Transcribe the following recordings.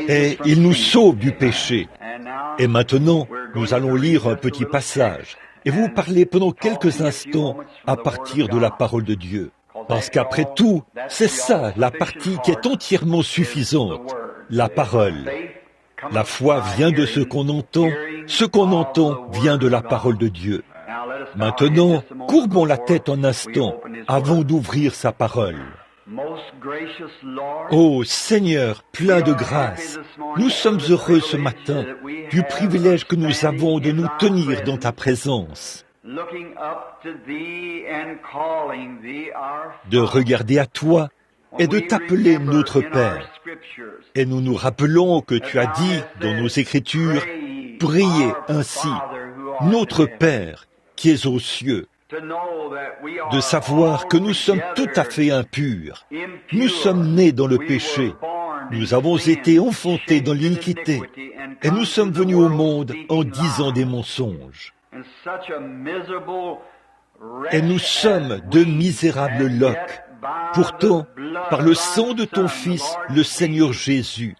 Et il nous sauve du péché. Et maintenant, nous allons lire un petit passage. Et vous parlez pendant quelques instants à partir de la parole de Dieu. Parce qu'après tout, c'est ça la partie qui est entièrement suffisante, la parole. La foi vient de ce qu'on entend vient de la parole de Dieu. Maintenant, courbons la tête un instant avant d'ouvrir sa parole. Ô Seigneur, plein de grâce, nous sommes heureux ce matin du privilège que nous avons de nous tenir dans ta présence, de regarder à toi et de t'appeler notre Père. Et nous nous rappelons que tu as dit dans nos Écritures, priez ainsi, notre Père qui es aux cieux, de savoir que nous sommes tout à fait impurs. Nous sommes nés dans le péché. Nous avons été enfantés dans l'iniquité. Et nous sommes venus au monde en disant des mensonges. Et nous sommes de misérables loques. Pourtant, par le sang de ton Fils, le Seigneur Jésus,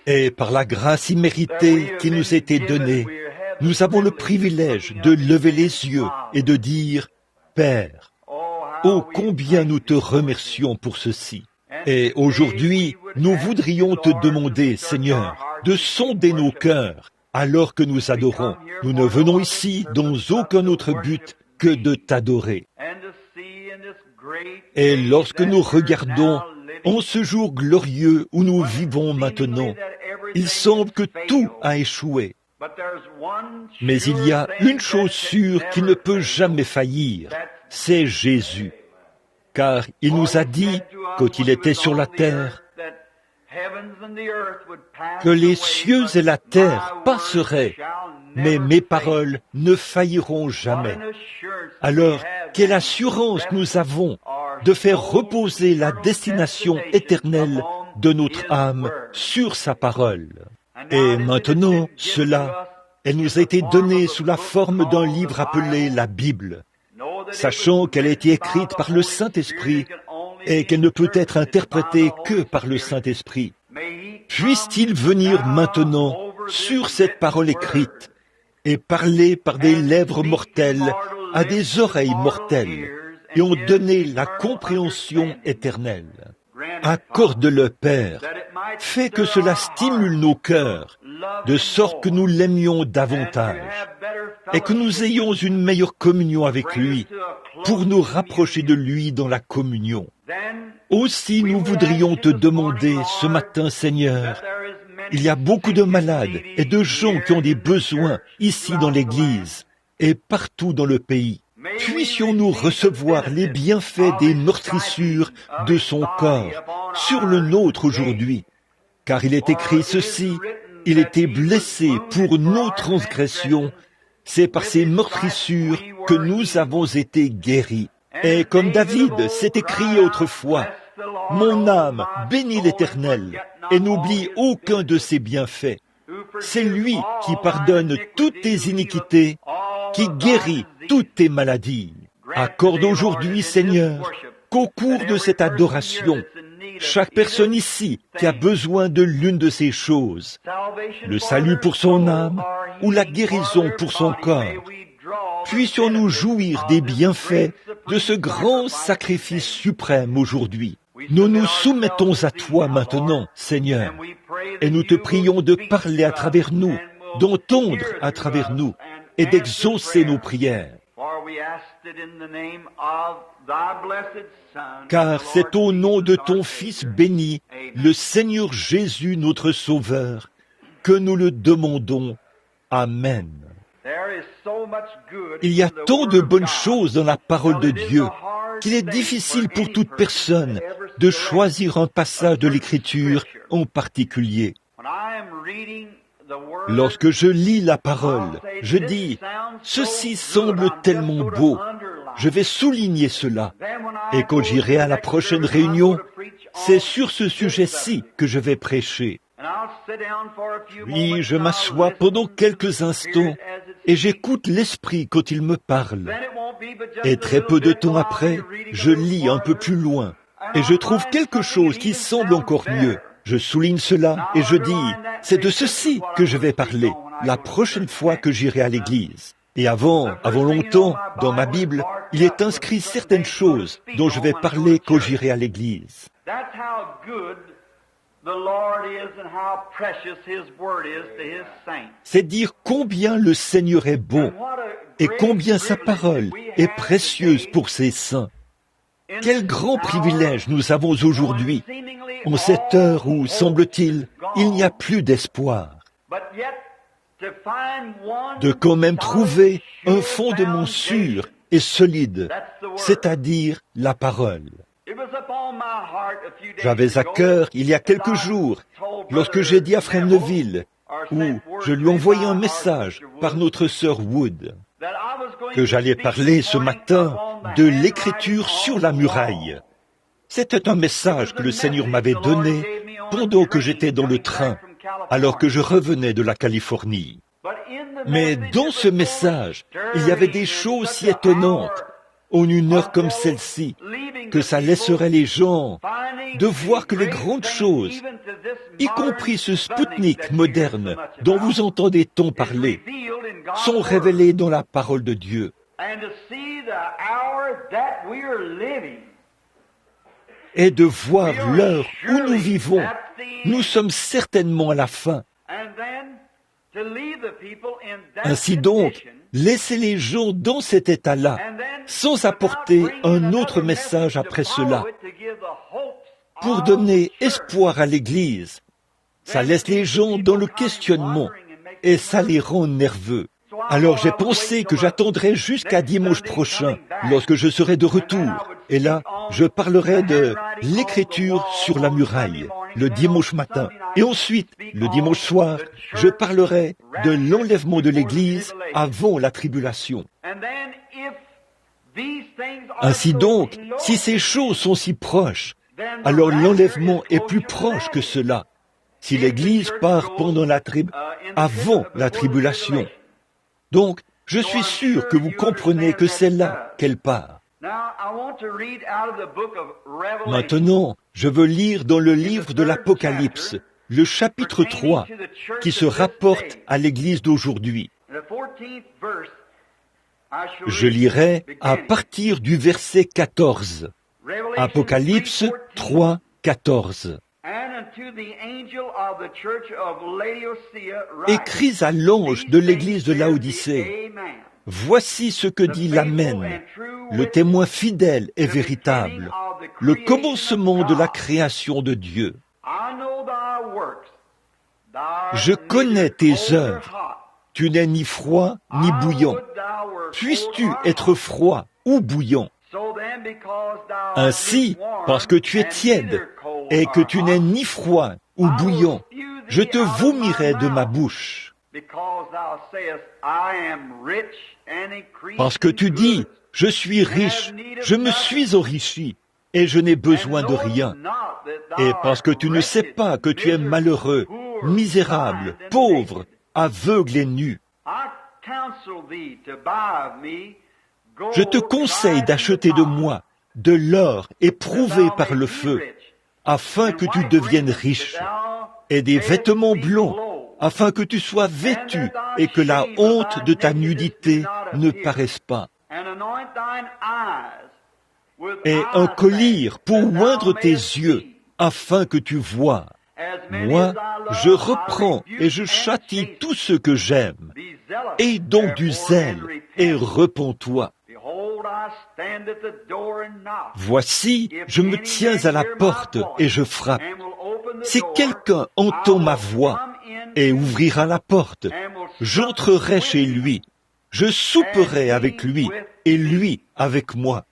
et par la grâce imméritée qui nous était donnée, nous avons le privilège de lever les yeux et de dire « Père ». Oh, combien nous te remercions pour ceci. Et aujourd'hui, nous voudrions te demander, Seigneur, de sonder nos cœurs alors que nous adorons. Nous ne venons ici dans aucun autre but que de t'adorer. Et lorsque nous regardons en ce jour glorieux où nous vivons maintenant, il semble que tout a échoué. Mais il y a une chose sûre qui ne peut jamais faillir, c'est Jésus. Car il nous a dit, quand il était sur la terre, que les cieux et la terre passeraient, mais mes paroles ne failliront jamais. Alors, quelle assurance nous avons de faire reposer la destination éternelle de notre âme sur sa parole. Et maintenant, cela, elle nous a été donnée sous la forme d'un livre appelé la Bible, sachant qu'elle a été écrite par le Saint-Esprit et qu'elle ne peut être interprétée que par le Saint-Esprit. Puisse-t-il venir maintenant sur cette parole écrite et parler par des lèvres mortelles à des oreilles mortelles et en donner la compréhension éternelle. Accorde-le, Père. Fais que cela stimule nos cœurs, de sorte que nous l'aimions davantage et que nous ayons une meilleure communion avec lui pour nous rapprocher de lui dans la communion. Aussi, nous voudrions te demander ce matin, Seigneur, il y a beaucoup de malades et de gens qui ont des besoins ici dans l'Église et partout dans le pays. Puissions-nous recevoir les bienfaits des meurtrissures de son corps sur le nôtre aujourd'hui, car il est écrit ceci, il était blessé pour nos transgressions, c'est par ces meurtrissures que nous avons été guéris. Et comme David s'est écrié autrefois, mon âme bénit l'Éternel et n'oublie aucun de ses bienfaits. C'est lui qui pardonne toutes tes iniquités, qui guérit toutes tes maladies. Accorde aujourd'hui, Seigneur, qu'au cours de cette adoration, chaque personne ici qui a besoin de l'une de ces choses, le salut pour son âme ou la guérison pour son corps, puissions-nous jouir des bienfaits de ce grand sacrifice suprême aujourd'hui. Nous nous soumettons à toi maintenant, Seigneur, et nous te prions de parler à travers nous, d'entendre à travers nous et d'exaucer nos prières. Car c'est au nom de ton Fils béni, le Seigneur Jésus notre Sauveur, que nous le demandons. Amen. Il y a tant de bonnes choses dans la parole de Dieu qu'il est difficile pour toute personne de choisir un passage de l'Écriture en particulier. Lorsque je lis la parole, je dis « Ceci semble tellement beau, je vais souligner cela. » Et quand j'irai à la prochaine réunion, c'est sur ce sujet-ci que je vais prêcher. Puis je m'assois pendant quelques instants et j'écoute l'Esprit quand il me parle. Et très peu de temps après, je lis un peu plus loin. et je trouve quelque chose qui semble encore mieux. Je souligne cela et je dis, c'est de ceci que je vais parler la prochaine fois que j'irai à l'église. Et avant longtemps, dans ma Bible, il est inscrit certaines choses dont je vais parler quand j'irai à l'église. C'est dire combien le Seigneur est bon et combien sa parole est précieuse pour ses saints. Quel grand privilège nous avons aujourd'hui, en cette heure où, semble-t-il, il n'y a plus d'espoir, de quand même trouver un fondement sûr et solide, c'est-à-dire la parole. J'avais à cœur, il y a quelques jours, lorsque j'ai dit à Frère Neville, où je lui envoyais un message par notre sœur Wood, que j'allais parler ce matin de l'écriture sur la muraille. C'était un message que le Seigneur m'avait donné pendant que j'étais dans le train, alors que je revenais de la Californie. Mais dans ce message, il y avait des choses si étonnantes, en une heure comme celle-ci, que ça laisserait les gens de voir que les grandes choses, y compris ce Spoutnik moderne dont vous entendez tant parler, sont révélées dans la parole de Dieu. Et de voir l'heure où nous vivons, nous sommes certainement à la fin. Ainsi donc, laissez les gens dans cet état-là, sans apporter un autre message après cela, pour donner espoir à l'Église. Ça laisse les gens dans le questionnement et ça les rend nerveux. Alors j'ai pensé que j'attendrais jusqu'à dimanche prochain, lorsque je serai de retour. Et là, je parlerai de l'écriture sur la muraille, le dimanche matin. Et ensuite, le dimanche soir, je parlerai de l'enlèvement de l'Église avant la tribulation. Ainsi donc, si ces choses sont si proches, alors l'enlèvement est plus proche que cela. Si l'Église part pendant avant la tribulation. Donc, je suis sûr que vous comprenez que c'est là qu'elle part. Maintenant, je veux lire dans le livre de l'Apocalypse, le chapitre 3, qui se rapporte à l'Église d'aujourd'hui. Je lirai à partir du verset 14. Apocalypse 3, 14. Écris à l'ange de l'église de Laodicée, voici ce que dit l'Amen, le témoin fidèle et véritable, le commencement de la création de Dieu. Je connais tes œuvres, tu n'es ni froid ni bouillant. Puisses-tu être froid ou bouillant? Ainsi, parce que tu es tiède et que tu n'es ni froid ou bouillant, je te vomirai de ma bouche. Parce que tu dis, je suis riche, je me suis enrichi et je n'ai besoin de rien. Et parce que tu ne sais pas que tu es malheureux, misérable, pauvre, aveugle et nu. Je te conseille d'acheter de moi de l'or éprouvé par le feu, afin que tu deviennes riche, et des vêtements blancs, afin que tu sois vêtu et que la honte de ta nudité ne paraisse pas. Et un collier pour oindre tes yeux, afin que tu vois. Moi, je reprends et je châtie tous ceux que j'aime. Aie donc du zèle et repens-toi. Voici, je me tiens à la porte et je frappe. Si quelqu'un entend ma voix et ouvrira la porte, j'entrerai chez lui. Je souperai avec lui et lui avec moi.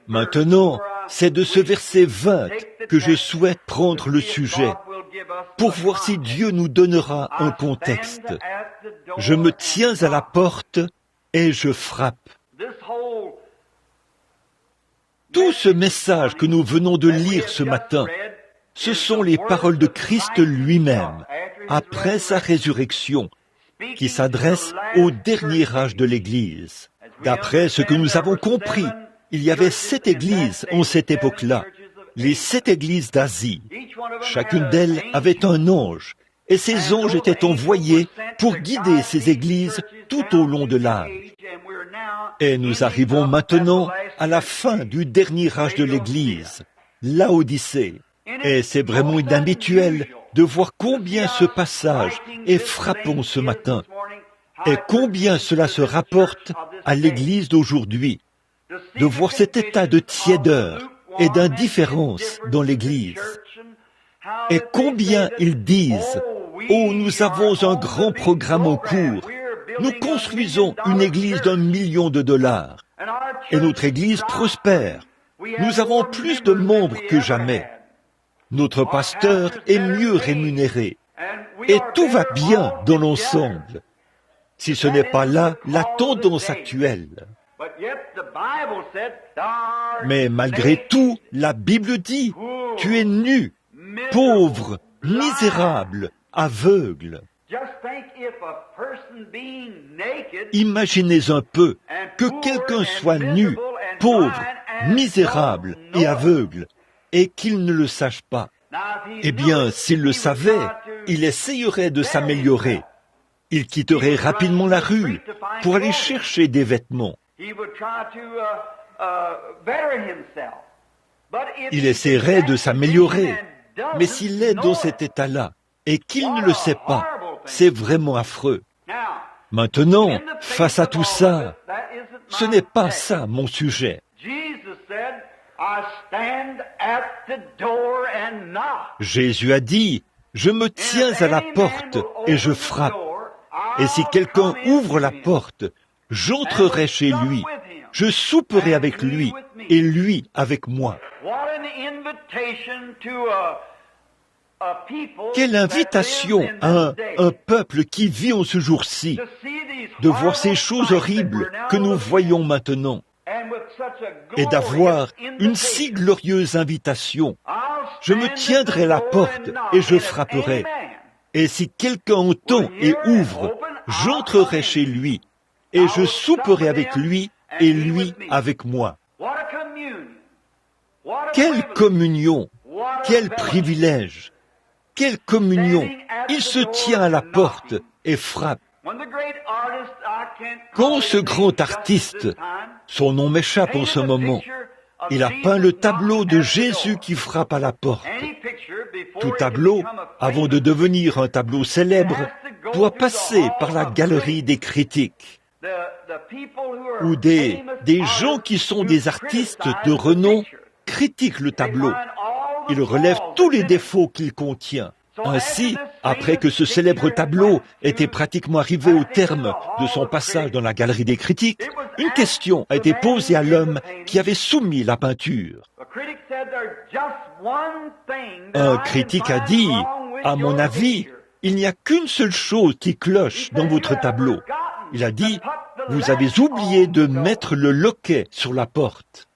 Maintenant, c'est de ce verset 20 que je souhaite prendre le sujet pour voir si Dieu nous donnera un contexte. Je me tiens à la porte et je frappe. Tout ce message que nous venons de lire ce matin, ce sont les paroles de Christ lui-même, après sa résurrection, qui s'adressent au dernier âge de l'Église. D'après ce que nous avons compris, il y avait 7 églises en cette époque-là, les 7 églises d'Asie. Chacune d'elles avait un ange, et ces anges étaient envoyés pour guider ces églises tout au long de l'âge. Et nous arrivons maintenant à la fin du dernier âge de l'Église, l'Odyssée. Et c'est vraiment inhabituel de voir combien ce passage est frappant ce matin, et combien cela se rapporte à l'Église d'aujourd'hui, de voir cet état de tiédeur et d'indifférence dans l'Église. Et combien ils disent « Oh, nous avons un grand programme en cours, nous construisons une église d'1 million de dollars, et notre église prospère, nous avons plus de membres que jamais, notre pasteur est mieux rémunéré, et tout va bien dans l'ensemble. » Si ce n'est pas là la tendance actuelle. Mais malgré tout, la Bible dit, tu es nu, pauvre, misérable, aveugle. Imaginez un peu que quelqu'un soit nu, pauvre, misérable et aveugle, et qu'il ne le sache pas. Eh bien, s'il le savait, il essayerait de s'améliorer. Il quitterait rapidement la rue pour aller chercher des vêtements. Il essaierait de s'améliorer, mais s'il est dans cet état-là et qu'il ne le sait pas, c'est vraiment affreux. Maintenant, face à tout ça, ce n'est pas ça mon sujet. Jésus a dit, « Je me tiens à la porte et je frappe. Et si quelqu'un ouvre la porte, j'entrerai chez lui, je souperai avec lui et lui avec moi. » Quelle invitation à un peuple qui vit en ce jour-ci de voir ces choses horribles que nous voyons maintenant et d'avoir une si glorieuse invitation. Je me tiendrai à la porte et je frapperai. Et si quelqu'un entend et ouvre, j'entrerai chez lui et je souperai avec lui et lui avec moi. Quelle communion, quel privilège, quelle communion. Il se tient à la porte et frappe. Quand ce grand artiste, son nom m'échappe en ce moment, il a peint le tableau de Jésus qui frappe à la porte. Tout tableau, avant de devenir un tableau célèbre, doit passer par la galerie des critiques, où des gens qui sont des artistes de renom critiquent le tableau. Ils relèvent tous les défauts qu'il contient. Ainsi, après que ce célèbre tableau était pratiquement arrivé au terme de son passage dans la galerie des critiques, une question a été posée à l'homme qui avait soumis la peinture. Un critique a dit, « À mon avis, il n'y a qu'une seule chose qui cloche dans votre tableau. » Il a dit, « Vous avez oublié de mettre le loquet sur la porte. »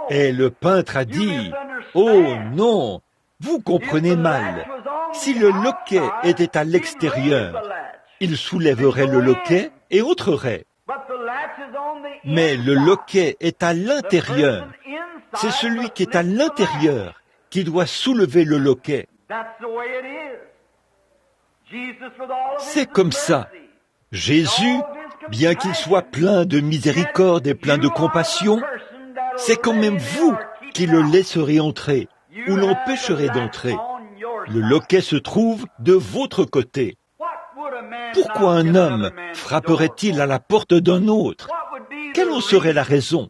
Et le peintre a dit, « Oh non, vous comprenez mal. Si le loquet était à l'extérieur, il soulèverait le loquet et entrerait. Mais le loquet est à l'intérieur. C'est celui qui est à l'intérieur qui doit soulever le loquet. C'est comme ça. Jésus, bien qu'il soit plein de miséricorde et plein de compassion, c'est quand même vous qui le laisserez entrer ou l'empêcherez d'entrer. Le loquet se trouve de votre côté. Pourquoi un homme frapperait-il à la porte d'un autre? Quelle en serait la raison?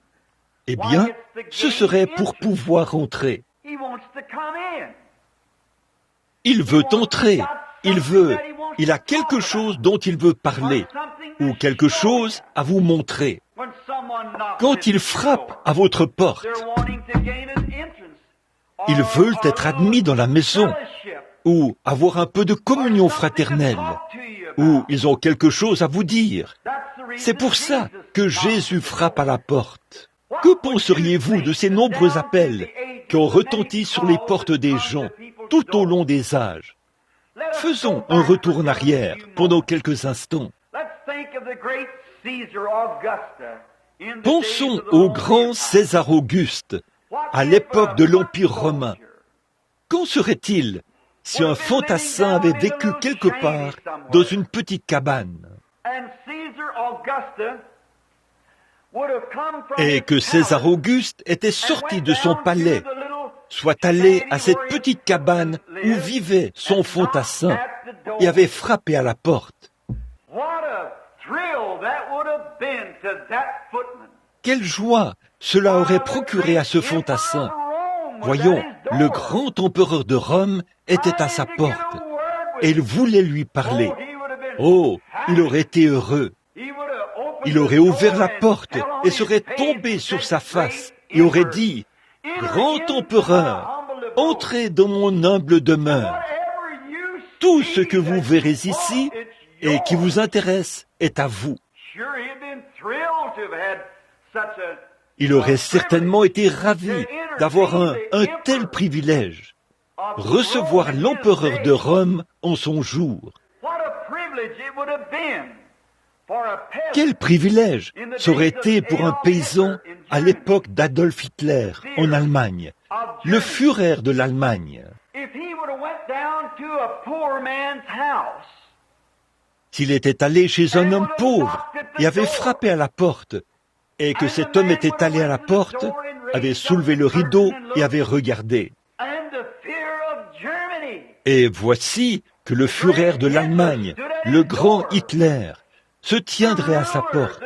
Eh bien, ce serait pour pouvoir entrer. Il veut entrer, il a quelque chose dont il veut parler, ou quelque chose à vous montrer. Quand il frappe à votre porte, ils veulent être admis dans la maison, ou avoir un peu de communion fraternelle, ou ils ont quelque chose à vous dire. C'est pour ça que Jésus frappe à la porte. Que penseriez-vous de ces nombreux appels qui ont retenti sur les portes des gens tout au long des âges? Faisons un retour en arrière pendant quelques instants. Pensons au grand César Auguste, à l'époque de l'Empire romain. Qu'en serait-il si un fantassin avait vécu quelque part dans une petite cabane et que César Auguste était sorti de son palais, soit allé à cette petite cabane où vivait son fantassin et avait frappé à la porte? Quelle joie cela aurait procuré à ce fantassin! Voyons, le grand empereur de Rome était à sa porte et il voulait lui parler. Oh, il aurait été heureux. Il aurait ouvert la porte et serait tombé sur sa face et aurait dit, « Grand empereur, entrez dans mon humble demeure. Tout ce que vous verrez ici et qui vous intéresse est à vous. » Il aurait certainement été ravi d'avoir un tel privilège, recevoir l'empereur de Rome en son jour. Quel privilège ça aurait été pour un paysan à l'époque d'Adolf Hitler en Allemagne, le Führer de l'Allemagne. S'il était allé chez un homme pauvre et avait frappé à la porte, et que cet homme était allé à la porte, avait soulevé le rideau et avait regardé. Et voici que le Führer de l'Allemagne, le grand Hitler, se tiendrait à sa porte,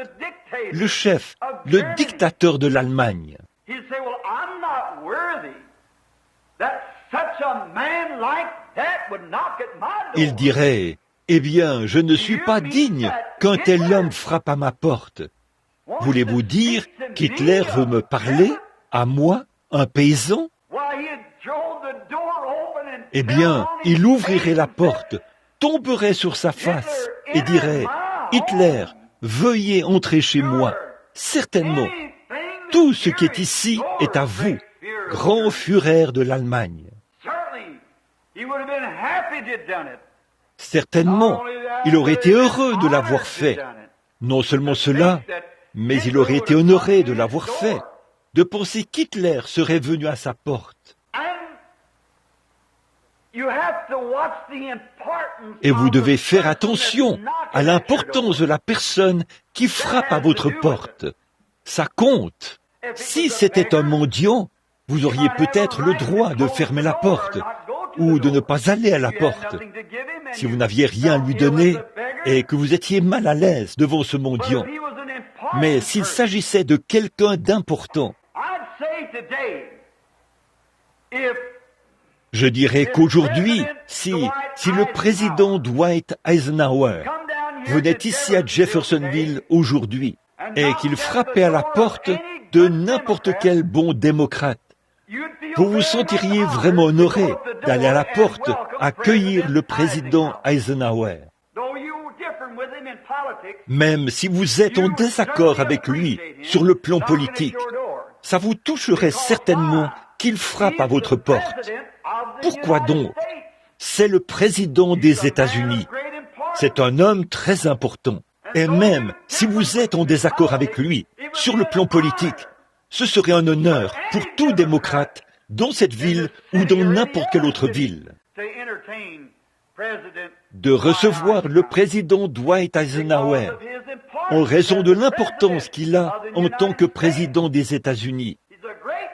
le chef, le dictateur de l'Allemagne. Il dirait, « Eh bien, je ne suis pas digne qu'un tel homme frappe à ma porte. » Voulez-vous dire qu'Hitler veut me parler, à moi, un paysan? Eh bien, il ouvrirait la porte, tomberait sur sa face et dirait, « Hitler, veuillez entrer chez moi. Certainement, tout ce qui est ici est à vous, grand Führer de l'Allemagne. » Certainement, il aurait été heureux de l'avoir fait. Non seulement cela, mais il aurait été honoré de l'avoir fait, de penser qu'Hitler serait venu à sa porte. Et vous devez faire attention à l'importance de la personne qui frappe à votre porte. Ça compte. Si c'était un mendiant, vous auriez peut-être le droit de fermer la porte ou de ne pas aller à la porte. Si vous n'aviez rien à lui donner et que vous étiez mal à l'aise devant ce mendiant. Mais s'il s'agissait de quelqu'un d'important, je dirais qu'aujourd'hui, si le président Dwight Eisenhower venait ici à Jeffersonville aujourd'hui et qu'il frappait à la porte de n'importe quel bon démocrate, vous vous sentiriez vraiment honoré d'aller à la porte accueillir le président Eisenhower. Même si vous êtes en désaccord avec lui sur le plan politique, ça vous toucherait certainement qu'il frappe à votre porte. Pourquoi donc? C'est le président des États-Unis. C'est un homme très important. Et même si vous êtes en désaccord avec lui sur le plan politique, ce serait un honneur pour tout démocrate dans cette ville ou dans n'importe quelle autre ville de recevoir le président Dwight Eisenhower en raison de l'importance qu'il a en tant que président des États-Unis.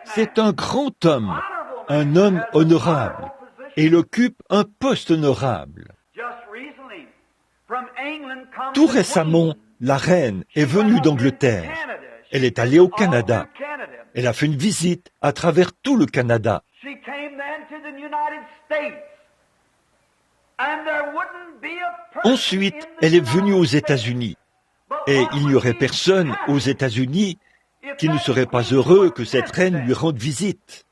C'est un grand homme, un homme honorable, et il occupe un poste honorable. Tout récemment, la reine est venue d'Angleterre. Elle est allée au Canada. Elle a fait une visite à travers tout le Canada. Ensuite, elle est venue aux États-Unis. Et il n'y aurait personne aux États-Unis qui ne serait pas heureux que cette reine lui rende visite.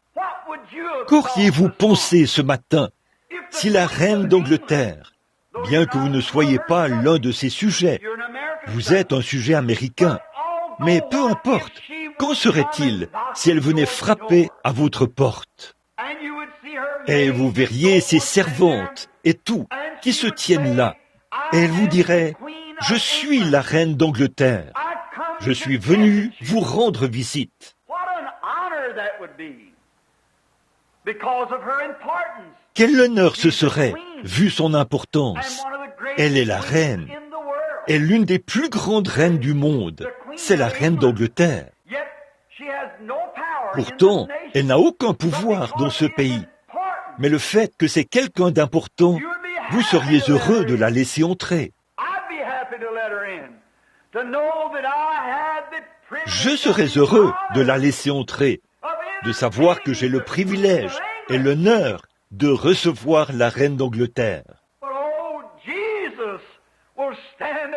Qu'auriez-vous pensé ce matin si la reine d'Angleterre, bien que vous ne soyez pas l'un de ses sujets, vous êtes un sujet américain, mais peu importe, qu'en serait-il si elle venait frapper à votre porte? Et vous verriez ses servantes et tout qui se tiennent là, et elle vous dirait, « Je suis la reine d'Angleterre. Je suis venu vous rendre visite. Quel honneur ce serait, vu son importance. Elle est la reine, est l'une des plus grandes reines du monde. C'est la reine d'Angleterre. Pourtant, elle n'a aucun pouvoir dans ce pays. Mais le fait que c'est quelqu'un d'important, vous seriez heureux de la laisser entrer. Je serais heureux de la laisser entrer, de savoir que j'ai le privilège et l'honneur de recevoir la reine d'Angleterre.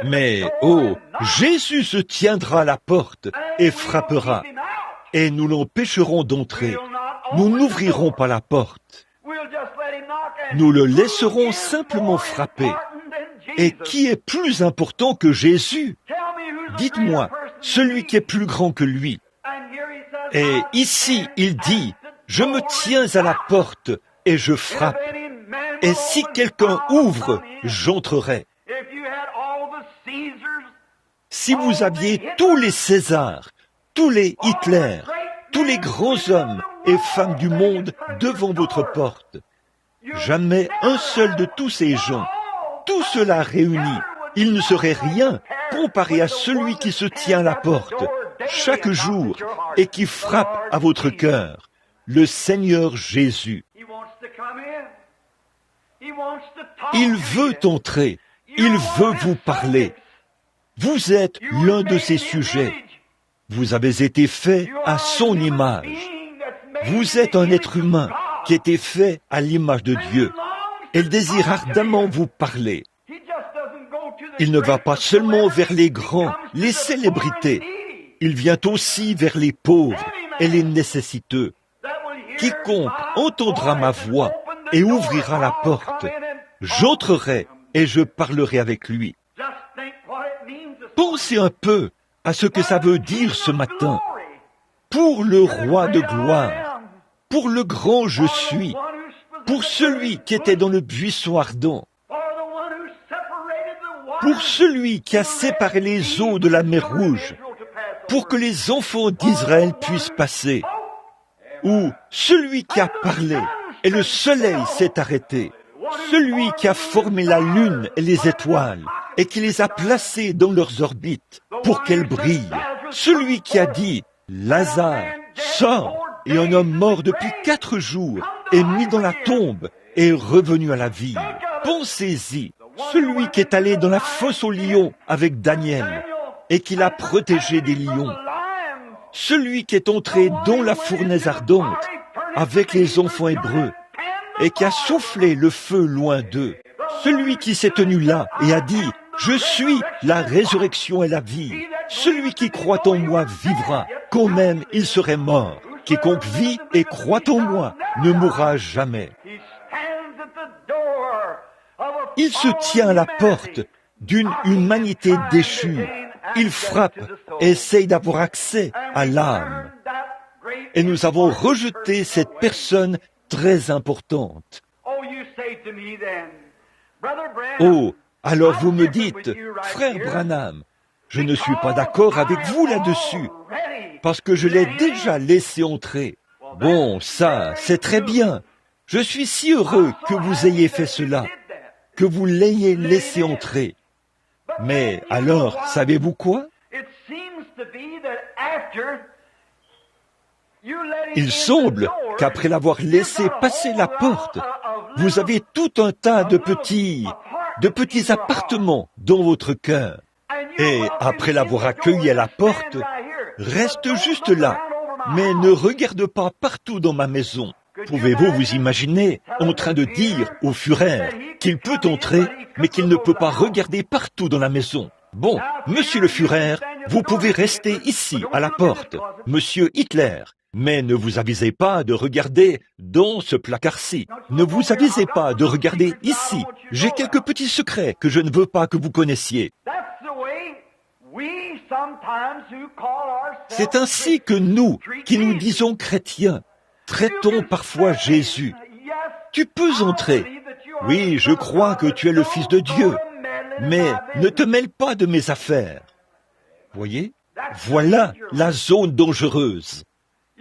Mais, Jésus se tiendra à la porte et frappera, et nous l'empêcherons d'entrer. Nous n'ouvrirons pas la porte. Nous le laisserons simplement frapper. Et qui est plus important que Jésus? Dites-moi, celui qui est plus grand que lui. Et ici, il dit, je me tiens à la porte et je frappe. Et si quelqu'un ouvre, j'entrerai. Si vous aviez tous les Césars, tous les Hitler, tous les grands hommes et femmes du monde devant votre porte, jamais un seul de tous ces gens, tout cela réuni, il ne serait rien comparé à celui qui se tient à la porte chaque jour et qui frappe à votre cœur, le Seigneur Jésus. Il veut entrer, il veut vous parler. Vous êtes l'un de ses sujets. Vous avez été fait à son image. Vous êtes un être humain qui a été fait à l'image de Dieu. Il désire ardemment vous parler. Il ne va pas seulement vers les grands, les célébrités. Il vient aussi vers les pauvres et les nécessiteux. Quiconque entendra ma voix et ouvrira la porte, j'entrerai et je parlerai avec lui. Pensez un peu à ce que ça veut dire ce matin. Pour le roi de gloire, pour le grand je suis, pour celui qui était dans le buisson ardent, pour celui qui a séparé les eaux de la mer Rouge, pour que les enfants d'Israël puissent passer, ou celui qui a parlé et le soleil s'est arrêté, celui qui a formé la lune et les étoiles et qui les a placées dans leurs orbites pour qu'elles brillent, celui qui a dit « Lazare, sors !» et un homme mort depuis 4 jours est mis dans la tombe et est revenu à la vie. Pensez-y, celui qui est allé dans la fosse aux lions avec Daniel et qui l'a protégé des lions, celui qui est entré dans la fournaise ardente avec les enfants hébreux et qui a soufflé le feu loin d'eux, celui qui s'est tenu là et a dit « Je suis la résurrection et la vie. Celui qui croit en moi vivra, quand même il serait mort. Quiconque vit et croit en moi ne mourra jamais. » Il se tient à la porte d'une humanité déchue. Il frappe et essaye d'avoir accès à l'âme. Et nous avons rejeté cette personne très importante. Oh, alors vous me dites, frère Branham, je ne suis pas d'accord avec vous là-dessus, parce que je l'ai déjà laissé entrer. Bon, ça, c'est très bien. Je suis si heureux que vous ayez fait cela, que vous l'ayez laissé entrer. Mais alors, savez-vous quoi? Il semble qu'après l'avoir laissé passer la porte, vous avez tout un tas de petits appartements dans votre cœur. Et après l'avoir accueilli à la porte, reste juste là, mais ne regarde pas partout dans ma maison. Pouvez-vous vous imaginer en train de dire au Führer qu'il peut entrer, mais qu'il ne peut pas regarder partout dans la maison? Bon, monsieur le Führer, vous pouvez rester ici, à la porte. Monsieur Hitler, mais ne vous avisez pas de regarder dans ce placard-ci. Ne vous avisez pas de regarder ici. J'ai quelques petits secrets que je ne veux pas que vous connaissiez. C'est ainsi que nous, qui nous disons chrétiens, traitons parfois Jésus. Tu peux entrer. Oui, je crois que tu es le Fils de Dieu, mais ne te mêle pas de mes affaires. Voyez, Voilà la zone dangereuse.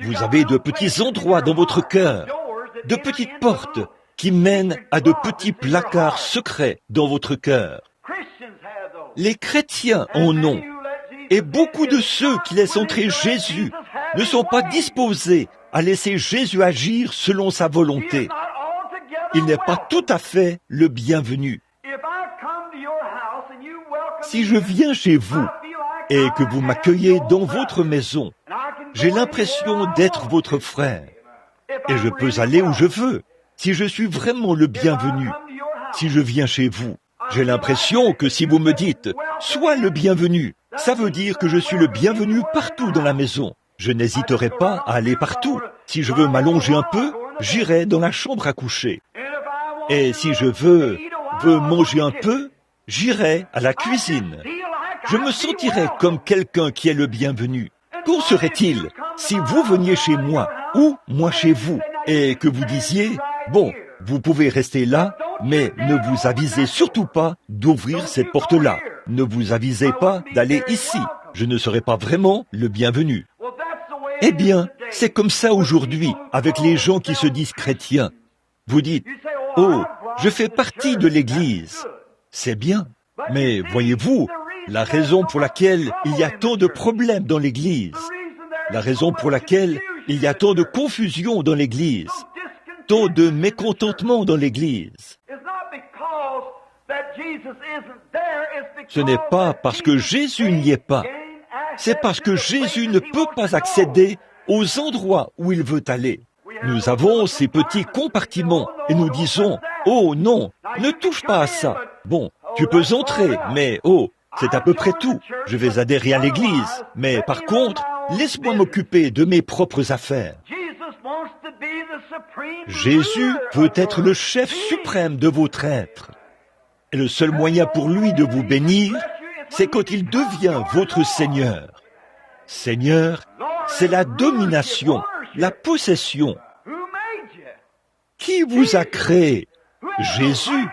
Vous avez de petits endroits dans votre cœur, de petites portes qui mènent à de petits placards secrets dans votre cœur. Les chrétiens en ont, et beaucoup de ceux qui laissent entrer Jésus ne sont pas disposés à laisser Jésus agir selon sa volonté. Il n'est pas tout à fait le bienvenu. Si je viens chez vous et que vous m'accueillez dans votre maison, j'ai l'impression d'être votre frère. Et je peux aller où je veux, si je suis vraiment le bienvenu. Si je viens chez vous, j'ai l'impression que si vous me dites « Sois le bienvenu », ça veut dire que je suis le bienvenu partout dans la maison. Je n'hésiterai pas à aller partout. Si je veux m'allonger un peu, j'irai dans la chambre à coucher. Et si je veux manger un peu, j'irai à la cuisine. Je me sentirai comme quelqu'un qui est le bienvenu. Qu'en serait-il si vous veniez chez moi ou moi chez vous et que vous disiez « Bon, vous pouvez rester là, mais ne vous avisez surtout pas d'ouvrir cette porte-là. Ne vous avisez pas d'aller ici. Je ne serai pas vraiment le bienvenu. » Eh bien, c'est comme ça aujourd'hui avec les gens qui se disent chrétiens. Vous dites « Oh, je fais partie de l'Église. » C'est bien, mais voyez-vous, la raison pour laquelle il y a tant de problèmes dans l'Église, la raison pour laquelle il y a tant de confusion dans l'Église, tant de mécontentement dans l'Église, ce n'est pas parce que Jésus n'y est pas, c'est parce que Jésus ne peut pas accéder aux endroits où il veut aller. Nous avons ces petits compartiments et nous disons « Oh non, ne touche pas à ça. Bon, tu peux entrer, mais oh, c'est à peu près tout. Je vais adhérer à l'Église, mais par contre, laisse-moi m'occuper de mes propres affaires. » Jésus veut être le chef suprême de votre être. Et le seul moyen pour lui de vous bénir, c'est quand il devient votre Seigneur. Seigneur, c'est la domination, la possession. Qui vous a créé? Jésus.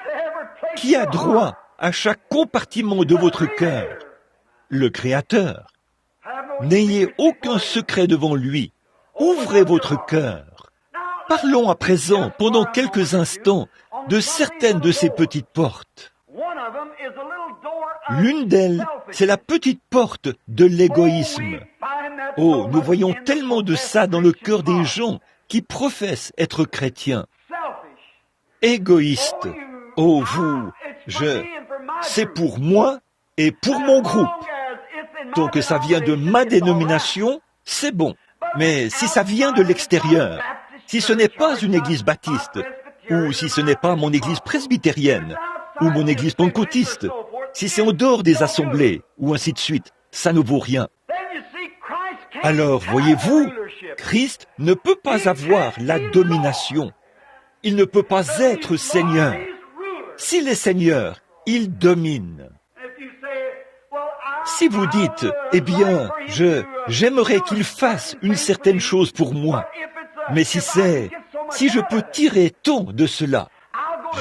Qui a droit à chaque compartiment de votre cœur? Le Créateur. N'ayez aucun secret devant lui. Ouvrez votre cœur. Parlons à présent, pendant quelques instants, de certaines de ces petites portes. L'une d'elles, c'est la petite porte de l'égoïsme. Oh, nous voyons tellement de ça dans le cœur des gens qui professent être chrétiens. Égoïste. Oh, c'est pour moi et pour mon groupe. Tant que ça vient de ma dénomination, c'est bon. Mais si ça vient de l'extérieur, si ce n'est pas une église baptiste, ou si ce n'est pas mon église presbytérienne, ou mon église pentecôtiste, si c'est en dehors des assemblées, ou ainsi de suite, ça ne vaut rien. Alors, voyez-vous, Christ ne peut pas avoir la domination. Il ne peut pas être Seigneur. S'il est Seigneur, il domine. Si vous dites, eh bien, j'aimerais qu'il fasse une certaine chose pour moi, mais si je peux tirer tant de cela,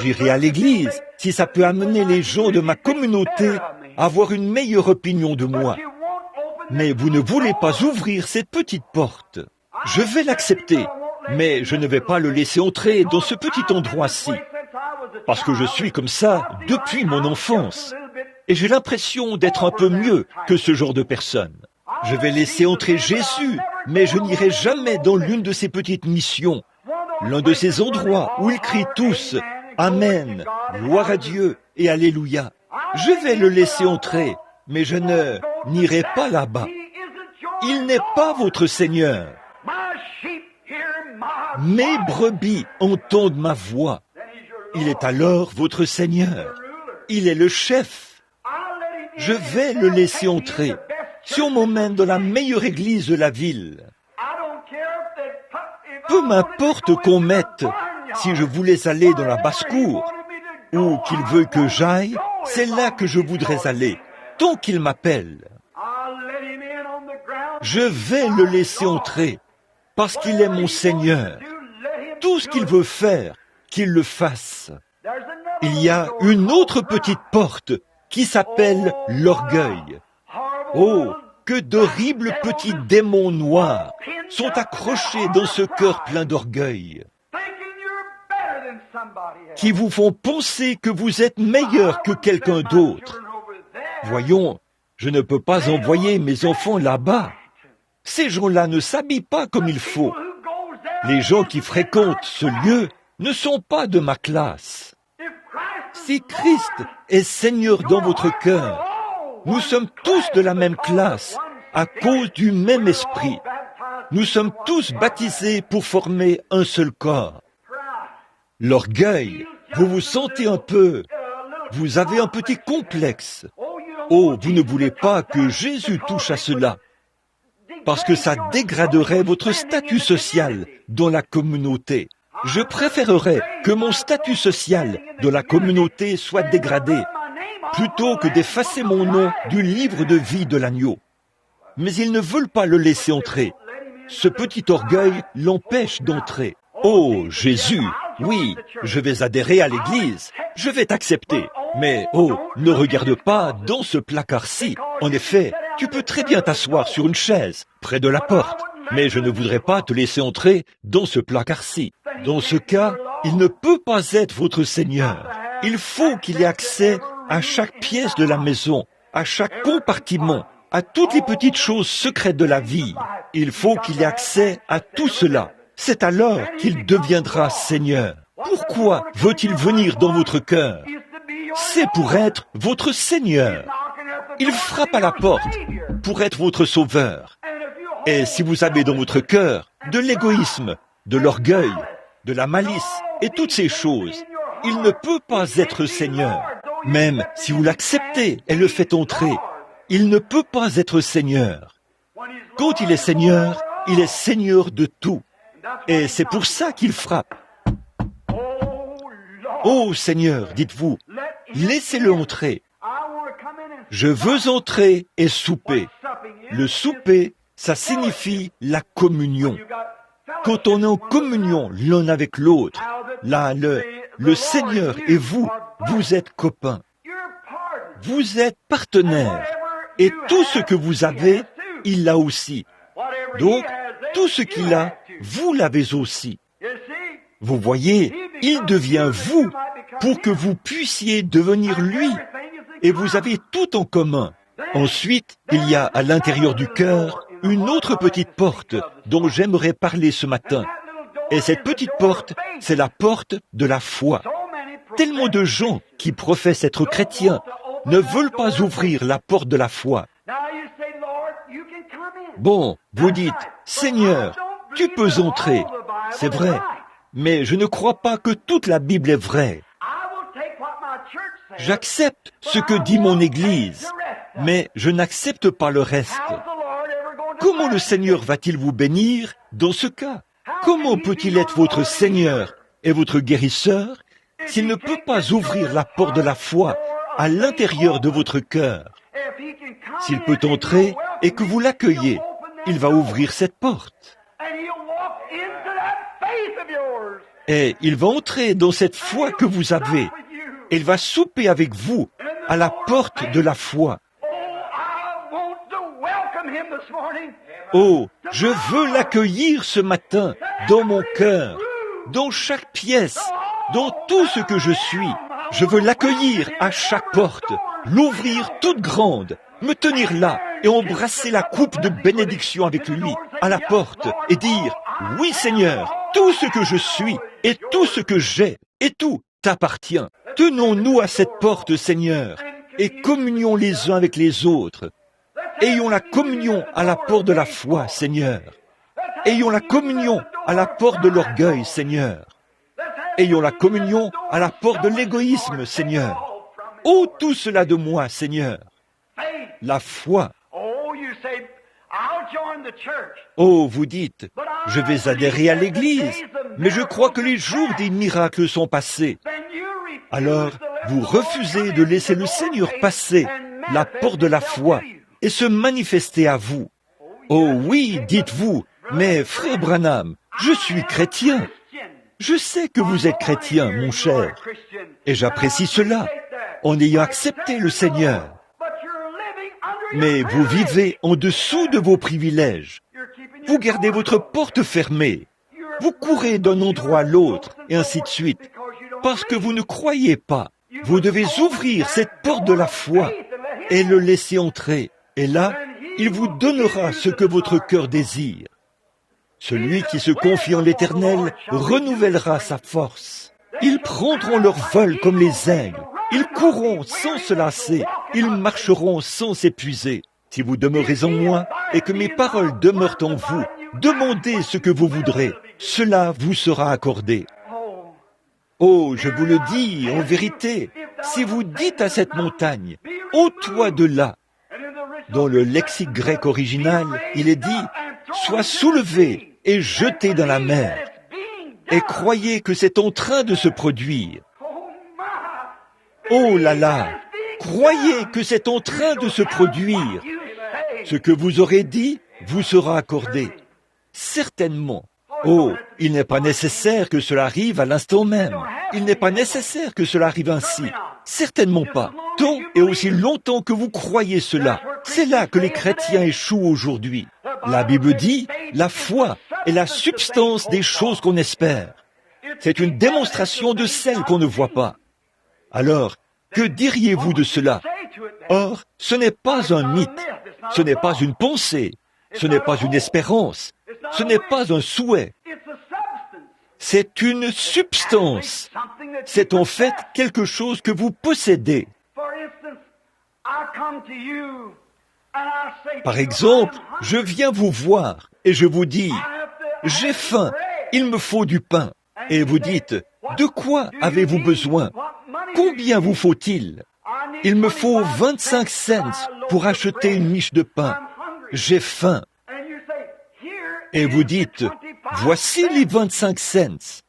j'irai à l'église, si ça peut amener les gens de ma communauté à avoir une meilleure opinion de moi. Mais vous ne voulez pas ouvrir cette petite porte. Je vais l'accepter, mais je ne vais pas le laisser entrer dans ce petit endroit-ci, parce que je suis comme ça depuis mon enfance. Et j'ai l'impression d'être un peu mieux que ce genre de personne. Je vais laisser entrer Jésus, mais je n'irai jamais dans l'une de ces petites missions, l'un de ces endroits où ils crient tous « Amen, gloire à Dieu et Alléluia ». Je vais le laisser entrer, mais je n'irai pas là-bas. Il n'est pas votre Seigneur. Mes brebis entendent ma voix. Il est alors votre Seigneur. Il est le chef. Je vais le laisser entrer. Si on m'emmène dans la meilleure église de la ville, peu m'importe qu'on mette, si je voulais aller dans la basse-cour, ou qu'il veut que j'aille, c'est là que je voudrais aller, tant qu'il m'appelle. Je vais le laisser entrer, parce qu'il est mon Seigneur. Tout ce qu'il veut faire, qu'il le fasse. Il y a une autre petite porte qui s'appelle l'orgueil. Oh, que d'horribles petits démons noirs sont accrochés dans ce cœur plein d'orgueil, qui vous font penser que vous êtes meilleur que quelqu'un d'autre. Voyons, je ne peux pas envoyer mes enfants là-bas. Ces gens-là ne s'habillent pas comme il faut. Les gens qui fréquentent ce lieu ne sont pas de ma classe. Si Christ est Seigneur dans votre cœur, nous sommes tous de la même classe, à cause du même esprit. Nous sommes tous baptisés pour former un seul corps. L'orgueil, vous vous sentez un peu, vous avez un petit complexe. Oh, vous ne voulez pas que Jésus touche à cela, parce que ça dégraderait votre statut social dans la communauté. Je préférerais que mon statut social dans la communauté soit dégradé, plutôt que d'effacer mon nom du livre de vie de l'agneau. Mais ils ne veulent pas le laisser entrer. Ce petit orgueil l'empêche d'entrer. Oh, Jésus, oui, je vais adhérer à l'Église, je vais t'accepter. Mais, oh, ne regarde pas dans ce placard-ci. En effet, tu peux très bien t'asseoir sur une chaise, près de la porte. Mais je ne voudrais pas te laisser entrer dans ce placard-ci. Dans ce cas, il ne peut pas être votre Seigneur. Il faut qu'il ait accès à chaque pièce de la maison, à chaque compartiment, à toutes les petites choses secrètes de la vie. Il faut qu'il ait accès à tout cela. C'est alors qu'il deviendra Seigneur. Pourquoi veut-il venir dans votre cœur? C'est pour être votre Seigneur. Il frappe à la porte pour être votre Sauveur. Et si vous avez dans votre cœur de l'égoïsme, de l'orgueil, de la malice et toutes ces choses, il ne peut pas être Seigneur. Même si vous l'acceptez et le faites entrer, il ne peut pas être Seigneur. Quand il est Seigneur de tout. Et c'est pour ça qu'il frappe. Oh Seigneur, dites-vous, laissez-le entrer. Je veux entrer et souper. Le souper, ça signifie la communion. Quand on est en communion l'un avec l'autre, là, le Seigneur et vous, vous êtes copains. Vous êtes partenaires. Et tout ce que vous avez, il l'a aussi. Donc, tout ce qu'il a, vous l'avez aussi. Vous voyez, il devient vous pour que vous puissiez devenir lui. Et vous avez tout en commun. Ensuite, il y a à l'intérieur du cœur une autre petite porte dont j'aimerais parler ce matin. Et cette petite porte, c'est la porte de la foi. Tellement de gens qui professent être chrétiens ne veulent pas ouvrir la porte de la foi. Bon, vous dites, Seigneur, tu peux entrer. C'est vrai, mais je ne crois pas que toute la Bible est vraie. J'accepte ce que dit mon Église, mais je n'accepte pas le reste. Comment le Seigneur va-t-il vous bénir dans ce cas? Comment peut-il être votre Seigneur et votre guérisseur s'il ne peut pas ouvrir la porte de la foi à l'intérieur de votre cœur? S'il peut entrer et que vous l'accueillez, il va ouvrir cette porte. Et il va entrer dans cette foi que vous avez. Et il va souper avec vous à la porte de la foi. Oh, je veux l'accueillir ce matin dans mon cœur, dans chaque pièce, dans tout ce que je suis. Je veux l'accueillir à chaque porte, l'ouvrir toute grande, me tenir là et embrasser la coupe de bénédiction avec lui à la porte et dire, oui Seigneur, tout ce que je suis et tout ce que j'ai et tout t'appartient. Tenons-nous à cette porte, Seigneur, et communions les uns avec les autres. Ayons la communion à la porte de la foi, Seigneur. Ayons la communion à la porte de l'orgueil, Seigneur. Ayons la communion à la porte de l'égoïsme, Seigneur. Oh, tout cela de moi, Seigneur. La foi. Oh, vous dites, je vais adhérer à l'Église, mais je crois que les jours des miracles sont passés. Alors, vous refusez de laisser le Seigneur passer la porte de la foi et se manifester à vous. Oh oui, dites-vous, mais frère Branham, je suis chrétien. Je sais que vous êtes chrétien, mon cher, et j'apprécie cela, en ayant accepté le Seigneur. Mais vous vivez en dessous de vos privilèges. Vous gardez votre porte fermée. Vous courez d'un endroit à l'autre, et ainsi de suite. Parce que vous ne croyez pas. Vous devez ouvrir cette porte de la foi et le laisser entrer. Et là, il vous donnera ce que votre cœur désire. Celui qui se confie en l'Éternel renouvellera sa force. Ils prendront leur vol comme les aigles. Ils courront sans se lasser. Ils marcheront sans s'épuiser. Si vous demeurez en moi et que mes paroles demeurent en vous, demandez ce que vous voudrez. Cela vous sera accordé. Oh, je vous le dis, en vérité, si vous dites à cette montagne, « ôte-toi de là », dans le lexique grec original, il est dit, « sois soulevé et jeté dans la mer », et croyez que c'est en train de se produire. Oh là là, croyez que c'est en train de se produire. Ce que vous aurez dit vous sera accordé. Certainement. Oh, il n'est pas nécessaire que cela arrive à l'instant même. Il n'est pas nécessaire que cela arrive ainsi. Certainement pas. Tant et aussi longtemps que vous croyez cela, c'est là que les chrétiens échouent aujourd'hui. La Bible dit, la foi est la substance des choses qu'on espère. C'est une démonstration de celles qu'on ne voit pas. Alors, que diriez-vous de cela? Or, ce n'est pas un mythe, ce n'est pas une pensée, ce n'est pas une espérance, ce n'est pas un souhait. C'est une substance. C'est en fait quelque chose que vous possédez. Par exemple, je viens vous voir et je vous dis, « J'ai faim, il me faut du pain. » Et vous dites, « De quoi avez-vous besoin? Combien vous faut-il? » Il me faut 25 cents pour acheter une miche de pain. J'ai faim. Et vous dites, voici les 25 cents.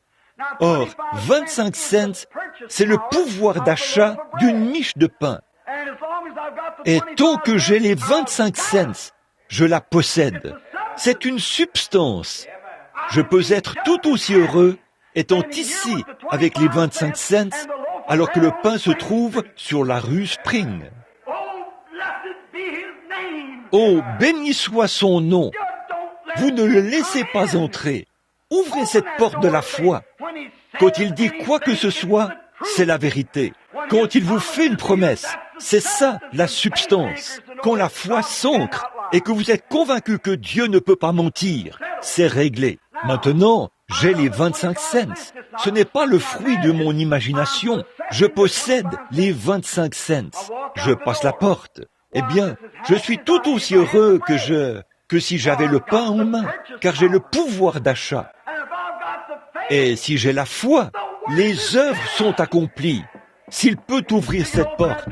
Or, 25 cents, c'est le pouvoir d'achat d'une miche de pain. Et tant que j'ai les 25 cents, je la possède. C'est une substance. Je peux être tout aussi heureux étant ici avec les 25 cents, alors que le pain se trouve sur la rue Spring. Oh, béni soit son nom. Vous ne le laissez pas entrer. Ouvrez cette porte de la foi. Quand il dit quoi que ce soit, c'est la vérité. Quand il vous fait une promesse, c'est ça la substance. Quand la foi s'ancre et que vous êtes convaincu que Dieu ne peut pas mentir, c'est réglé. Maintenant, j'ai les 25 cents. Ce n'est pas le fruit de mon imagination. Je possède les 25 cents. Je passe la porte. Eh bien, je suis tout aussi heureux que si j'avais le pain en main, car j'ai le pouvoir d'achat. Et si j'ai la foi, les œuvres sont accomplies. S'il peut ouvrir cette porte,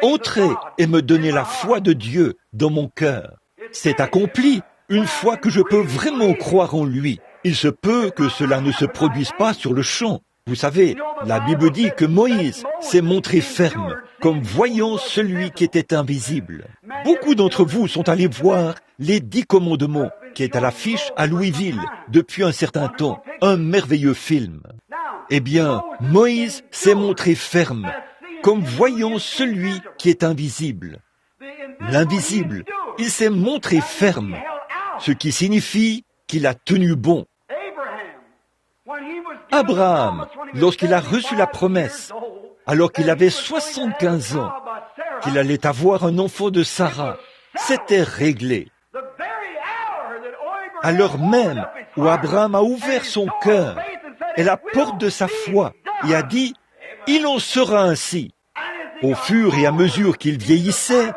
entrez et me donner la foi de Dieu dans mon cœur. C'est accompli une fois que je peux vraiment croire en lui. Il se peut que cela ne se produise pas sur le champ. Vous savez, la Bible dit que Moïse s'est montré ferme, comme voyant celui qui était invisible. Beaucoup d'entre vous sont allés voir les 10 commandements, qui est à l'affiche à Louisville depuis un certain temps, un merveilleux film. Eh bien, Moïse s'est montré ferme, comme voyant celui qui est invisible. L'invisible, il s'est montré ferme, ce qui signifie qu'il a tenu bon. Abraham, lorsqu'il a reçu la promesse, alors qu'il avait 75 ans, qu'il allait avoir un enfant de Sarah, c'était réglé. À l'heure même où Abraham a ouvert son cœur et la porte de sa foi et a dit « Il en sera ainsi ». Au fur et à mesure qu'il vieillissait,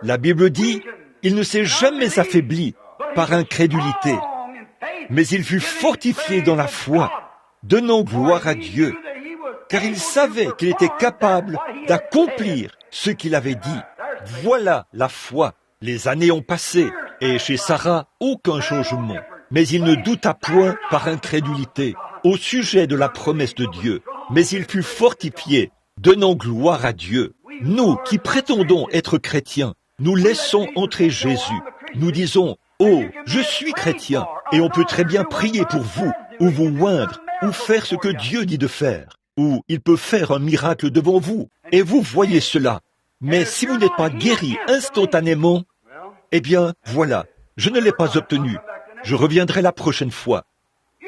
la Bible dit, il ne s'est jamais affaibli par incrédulité, mais il fut fortifié dans la foi, donnant gloire à Dieu, car il savait qu'il était capable d'accomplir ce qu'il avait dit. Voilà la foi. Les années ont passé, et chez Sarah, aucun changement. Mais il ne douta point par incrédulité au sujet de la promesse de Dieu, mais il fut fortifié, donnant gloire à Dieu. Nous qui prétendons être chrétiens, nous laissons entrer Jésus. Nous disons, « Oh, je suis chrétien » et on peut très bien prier pour vous, ou vous oindre, ou faire ce que Dieu dit de faire. Ou il peut faire un miracle devant vous, et vous voyez cela. Mais si vous n'êtes pas guéri instantanément, eh bien, voilà, je ne l'ai pas obtenu. Je reviendrai la prochaine fois.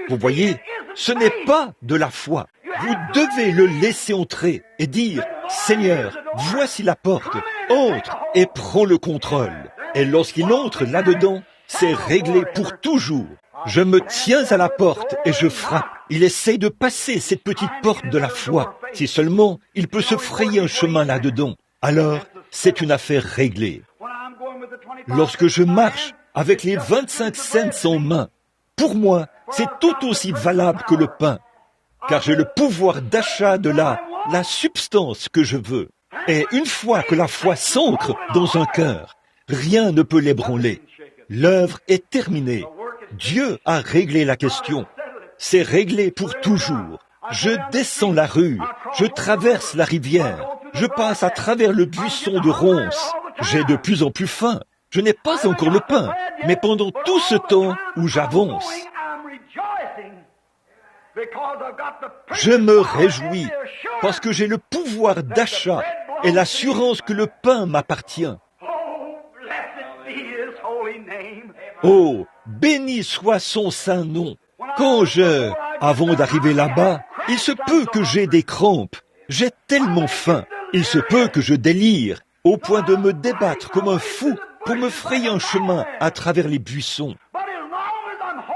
Vous voyez, ce n'est pas de la foi. Vous devez le laisser entrer et dire, Seigneur, voici la porte, entre et prends le contrôle. Et lorsqu'il entre là-dedans, c'est réglé pour toujours. Je me tiens à la porte et je frappe. Il essaye de passer cette petite porte de la foi. Si seulement il peut se frayer un chemin là-dedans, alors c'est une affaire réglée. Lorsque je marche avec les 25 cents en main, pour moi, c'est tout aussi valable que le pain, car j'ai le pouvoir d'achat de la substance que je veux. Et une fois que la foi s'ancre dans un cœur, rien ne peut l'ébranler. L'œuvre est terminée. Dieu a réglé la question. C'est réglé pour toujours. Je descends la rue, je traverse la rivière, je passe à travers le buisson de ronces. J'ai de plus en plus faim. Je n'ai pas encore le pain, mais pendant tout ce temps où j'avance, je me réjouis parce que j'ai le pouvoir d'achat et l'assurance que le pain m'appartient. Oh, béni soit son saint nom. Avant d'arriver là-bas, il se peut que j'ai des crampes. J'ai tellement faim. Il se peut que je délire au point de me débattre comme un fou pour me frayer un chemin à travers les buissons.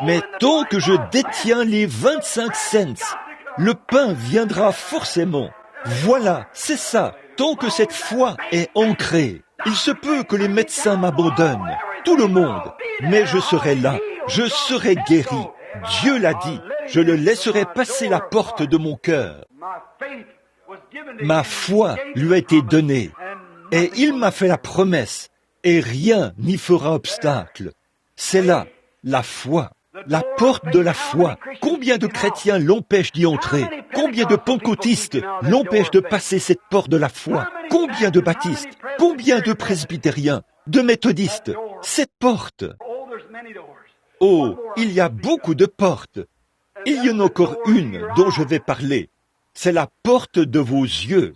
Mais tant que je détiens les 25 cents, le pain viendra forcément. Voilà, c'est ça. Tant que cette foi est ancrée, il se peut que les médecins m'abandonnent, tout le monde, mais je serai là, je serai guéri. Dieu l'a dit, je le laisserai passer la porte de mon cœur. Ma foi lui a été donnée, et il m'a fait la promesse, et rien n'y fera obstacle. C'est là, la foi. La porte de la foi. Combien de chrétiens l'empêchent d'y entrer? Combien de pentecôtistes l'empêchent de passer cette porte de la foi? Combien de baptistes? Combien de presbytériens? De méthodistes? Cette porte. Oh, il y a beaucoup de portes. Il y en a encore une dont je vais parler. C'est la porte de vos yeux.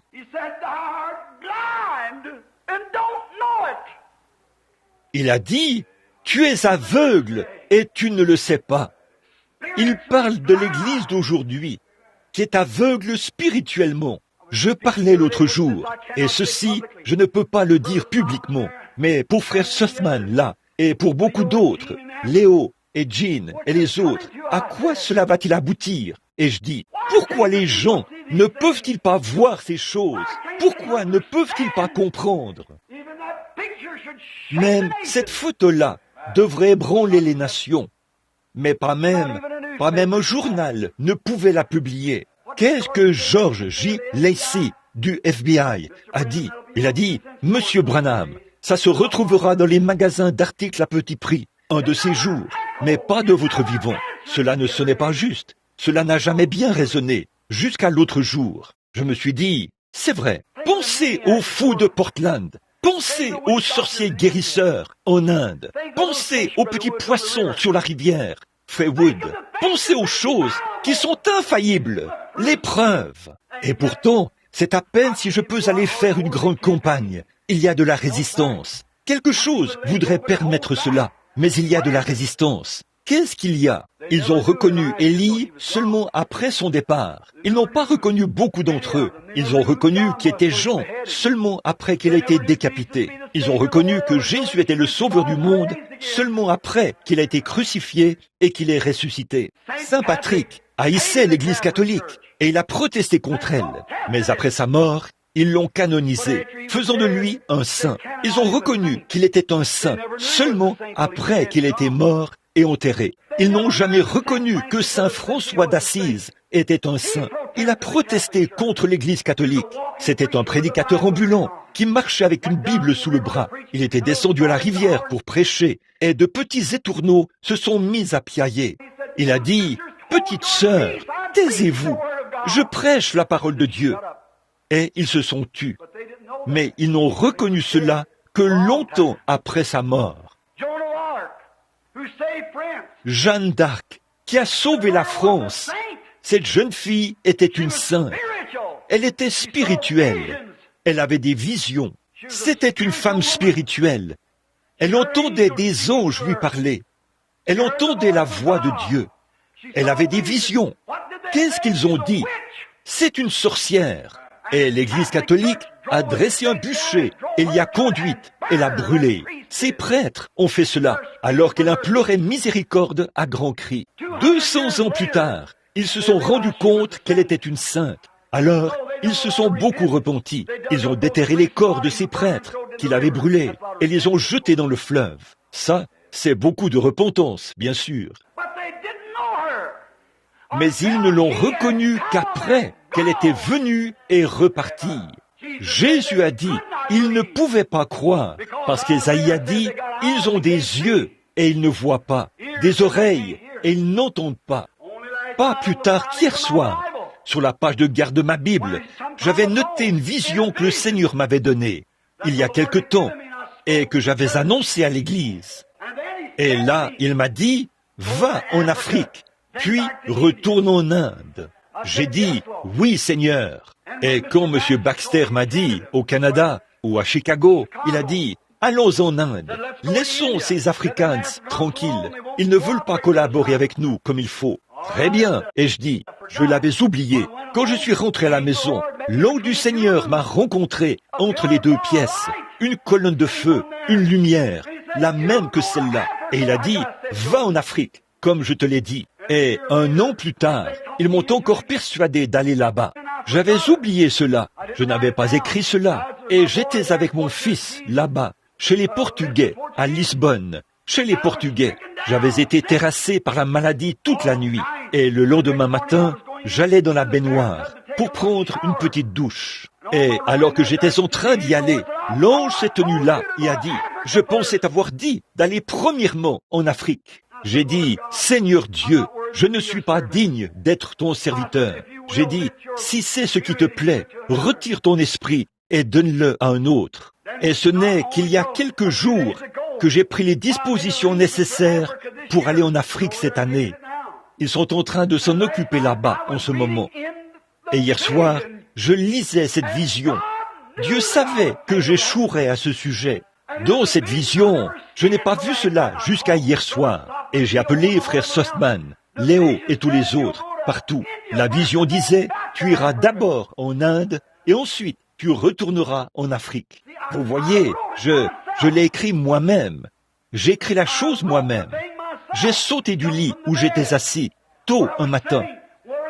Il a dit, tu es aveugle et tu ne le sais pas. Il parle de l'Église d'aujourd'hui, qui est aveugle spirituellement. Je parlais l'autre jour, et ceci, je ne peux pas le dire publiquement, mais pour frère Sussman, là, et pour beaucoup d'autres, Léo et Jean et les autres, à quoi cela va-t-il aboutir? Et je dis, pourquoi les gens ne peuvent-ils pas voir ces choses? Pourquoi ne peuvent-ils pas comprendre? Même cette photo-là devrait ébranler les nations. Mais pas même un journal ne pouvait la publier. Qu'est-ce que George J. Lacey du FBI a dit? Il a dit, Monsieur Branham, ça se retrouvera dans les magasins d'articles à petit prix, un de ces jours, mais pas de votre vivant. Cela ne sonnait pas juste. Cela n'a jamais bien résonné, jusqu'à l'autre jour. Je me suis dit, c'est vrai, pensez aux fous de Portland. Pensez aux sorciers guérisseurs en Inde. Pensez aux petits poissons sur la rivière, Freywood. Pensez aux choses qui sont infaillibles, les preuves. Et pourtant, c'est à peine si je peux aller faire une grande campagne. Il y a de la résistance. Quelque chose voudrait permettre cela, mais il y a de la résistance. Qu'est-ce qu'il y a? Ils ont reconnu Élie seulement après son départ. Ils n'ont pas reconnu beaucoup d'entre eux. Ils ont reconnu qui était Jean seulement après qu'il a été décapité. Ils ont reconnu que Jésus était le sauveur du monde seulement après qu'il a été crucifié et qu'il est ressuscité. Saint Patrick haïssait l'Église catholique et il a protesté contre elle. Mais après sa mort, ils l'ont canonisé, faisant de lui un saint. Ils ont reconnu qu'il était un saint seulement après qu'il était mort et enterré. Ils n'ont jamais reconnu que Saint François d'Assise était un saint. Il a protesté contre l'Église catholique. C'était un prédicateur ambulant qui marchait avec une Bible sous le bras. Il était descendu à la rivière pour prêcher et de petits étourneaux se sont mis à piailler. Il a dit, « Petite sœur, taisez-vous, je prêche la parole de Dieu. » Et ils se sont tus. Mais ils n'ont reconnu cela que longtemps après sa mort. Jeanne d'Arc, qui a sauvé la France. Cette jeune fille était une sainte. Elle était spirituelle. Elle avait des visions. C'était une femme spirituelle. Elle entendait des anges lui parler. Elle entendait la voix de Dieu. Elle avait des visions. Qu'est-ce qu'ils ont dit? C'est une sorcière. Et l'Église catholique a dressé un bûcher et l'y a conduite et l'a brûlée. Ces prêtres ont fait cela alors qu'elle implorait miséricorde à grands cris. 200 ans plus tard, ils se sont rendus compte qu'elle était une sainte. Alors, ils se sont beaucoup repentis. Ils ont déterré les corps de ces prêtres qu'ils avaient brûlés et les ont jetés dans le fleuve. Ça, c'est beaucoup de repentance, bien sûr. Mais ils ne l'ont reconnue qu'après qu'elle était venue et repartie. Jésus a dit, ils ne pouvaient pas croire, parce qu'Ésaïe a dit, ils ont des yeux et ils ne voient pas, des oreilles et ils n'entendent pas. Pas plus tard qu'hier soir, sur la page de garde de ma Bible, j'avais noté une vision que le Seigneur m'avait donnée, il y a quelque temps, et que j'avais annoncée à l'Église. Et là, il m'a dit, va en Afrique, puis retourne en Inde. J'ai dit, oui Seigneur. Et quand M. Baxter m'a dit, au Canada ou à Chicago, il a dit, allons en Inde, laissons ces Afrikaans tranquilles. Ils ne veulent pas collaborer avec nous comme il faut. Très bien. Et je dis, je l'avais oublié. Quand je suis rentré à la maison, l'ange du Seigneur m'a rencontré entre les deux pièces. Une colonne de feu, une lumière, la même que celle-là. Et il a dit, va en Afrique, comme je te l'ai dit. Et un an plus tard, ils m'ont encore persuadé d'aller là-bas. J'avais oublié cela, je n'avais pas écrit cela, et j'étais avec mon fils là-bas, chez les Portugais, à Lisbonne. Chez les Portugais, j'avais été terrassé par la maladie toute la nuit, et le lendemain matin, j'allais dans la baignoire pour prendre une petite douche. Et alors que j'étais en train d'y aller, l'ange s'est tenu là et a dit, je pensais t'avoir dit d'aller premièrement en Afrique. J'ai dit, Seigneur Dieu, je ne suis pas digne d'être ton serviteur. J'ai dit, si c'est ce qui te plaît, retire ton esprit et donne-le à un autre. Et ce n'est qu'il y a quelques jours que j'ai pris les dispositions nécessaires pour aller en Afrique cette année. Ils sont en train de s'en occuper là-bas en ce moment. Et hier soir, je lisais cette vision. Dieu savait que j'échouerais à ce sujet. Dans cette vision, je n'ai pas vu cela jusqu'à hier soir. Et j'ai appelé frère Softman, Léo et tous les autres, partout. La vision disait, tu iras d'abord en Inde et ensuite tu retourneras en Afrique. Vous voyez, je l'ai écrit moi-même. J'ai écrit la chose moi-même. J'ai sauté du lit où j'étais assis, tôt un matin,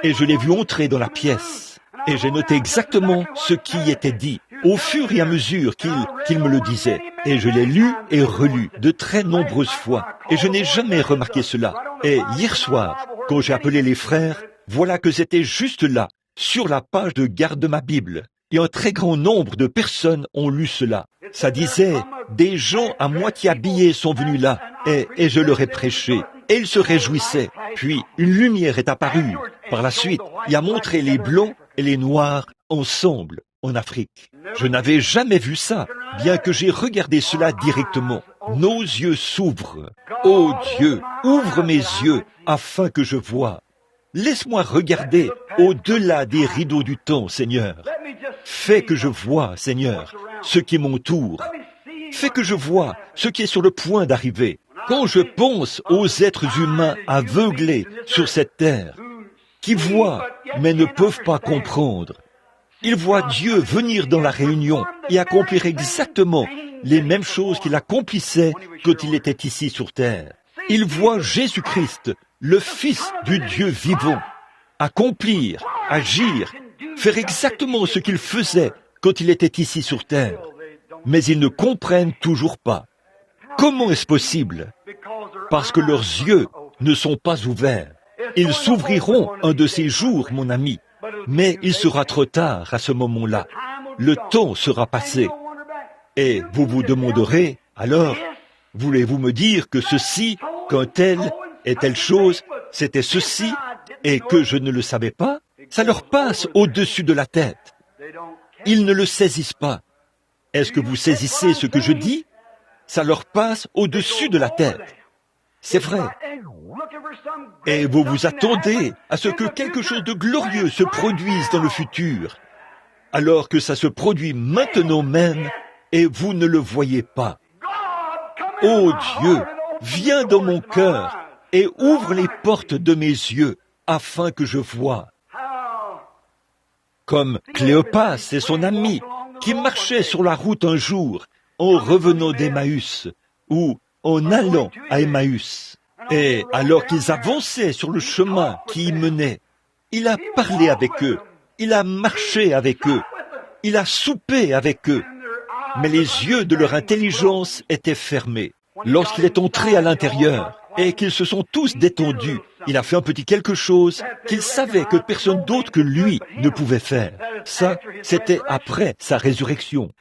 et je l'ai vu entrer dans la pièce. Et j'ai noté exactement ce qui y était dit, au fur et à mesure qu'il me le disait. Et je l'ai lu et relu de très nombreuses fois. Et je n'ai jamais remarqué cela. Et hier soir, quand j'ai appelé les frères, voilà que c'était juste là, sur la page de garde de ma Bible. Et un très grand nombre de personnes ont lu cela. Ça disait, des gens à moitié habillés sont venus là, et je leur ai prêché. Et ils se réjouissaient. Puis, une lumière est apparue. Par la suite, il a montré les blancs et les noirs ensemble en Afrique. Je n'avais jamais vu ça, bien que j'ai regardé cela directement. Nos yeux s'ouvrent. Ô Dieu, ouvre mes yeux afin que je voie. Laisse-moi regarder au-delà des rideaux du temps, Seigneur. Fais que je voie, Seigneur, ce qui m'entoure. Fais que je voie ce qui est sur le point d'arriver. Quand je pense aux êtres humains aveuglés sur cette terre, qui voient mais ne peuvent pas comprendre, ils voient Dieu venir dans la réunion et accomplir exactement les mêmes choses qu'il accomplissait quand il était ici sur terre. Ils voient Jésus-Christ, le Fils du Dieu vivant, accomplir, agir, faire exactement ce qu'il faisait quand il était ici sur terre. Mais ils ne comprennent toujours pas. Comment est-ce possible? Parce que leurs yeux ne sont pas ouverts. Ils s'ouvriront un de ces jours, mon ami, mais il sera trop tard à ce moment-là. Le temps sera passé. Et vous vous demanderez, alors, voulez-vous me dire que ceci, qu'un tel et telle chose, c'était ceci, et que je ne le savais pas? Ça leur passe au-dessus de la tête. Ils ne le saisissent pas. Est-ce que vous saisissez ce que je dis? Ça leur passe au-dessus de la tête. C'est vrai. Et vous vous attendez à ce que quelque chose de glorieux se produise dans le futur, alors que ça se produit maintenant même et vous ne le voyez pas. Ô Dieu, viens dans mon cœur et ouvre les portes de mes yeux afin que je voie. Comme Cléopas et son ami qui marchaient sur la route un jour en revenant d'Emmaüs ou en allant à Emmaüs. Et alors qu'ils avançaient sur le chemin qui y menait, il a parlé avec eux, il a marché avec eux, il a soupé avec eux. Mais les yeux de leur intelligence étaient fermés. Lorsqu'il est entré à l'intérieur et qu'ils se sont tous détendus, il a fait un petit quelque chose qu'il savait que personne d'autre que lui ne pouvait faire. Ça, c'était après sa résurrection.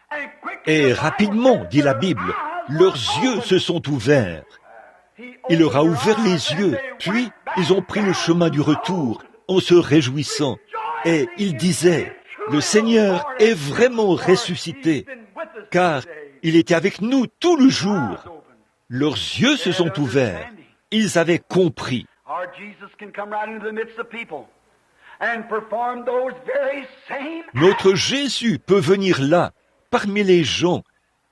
Et rapidement, dit la Bible, leurs yeux se sont ouverts. Il leur a ouvert les yeux, puis ils ont pris le chemin du retour en se réjouissant. Et ils disaient, le Seigneur est vraiment ressuscité, car il était avec nous tout le jour. Leurs yeux se sont ouverts. Ils avaient compris. Notre Jésus peut venir là, parmi les gens,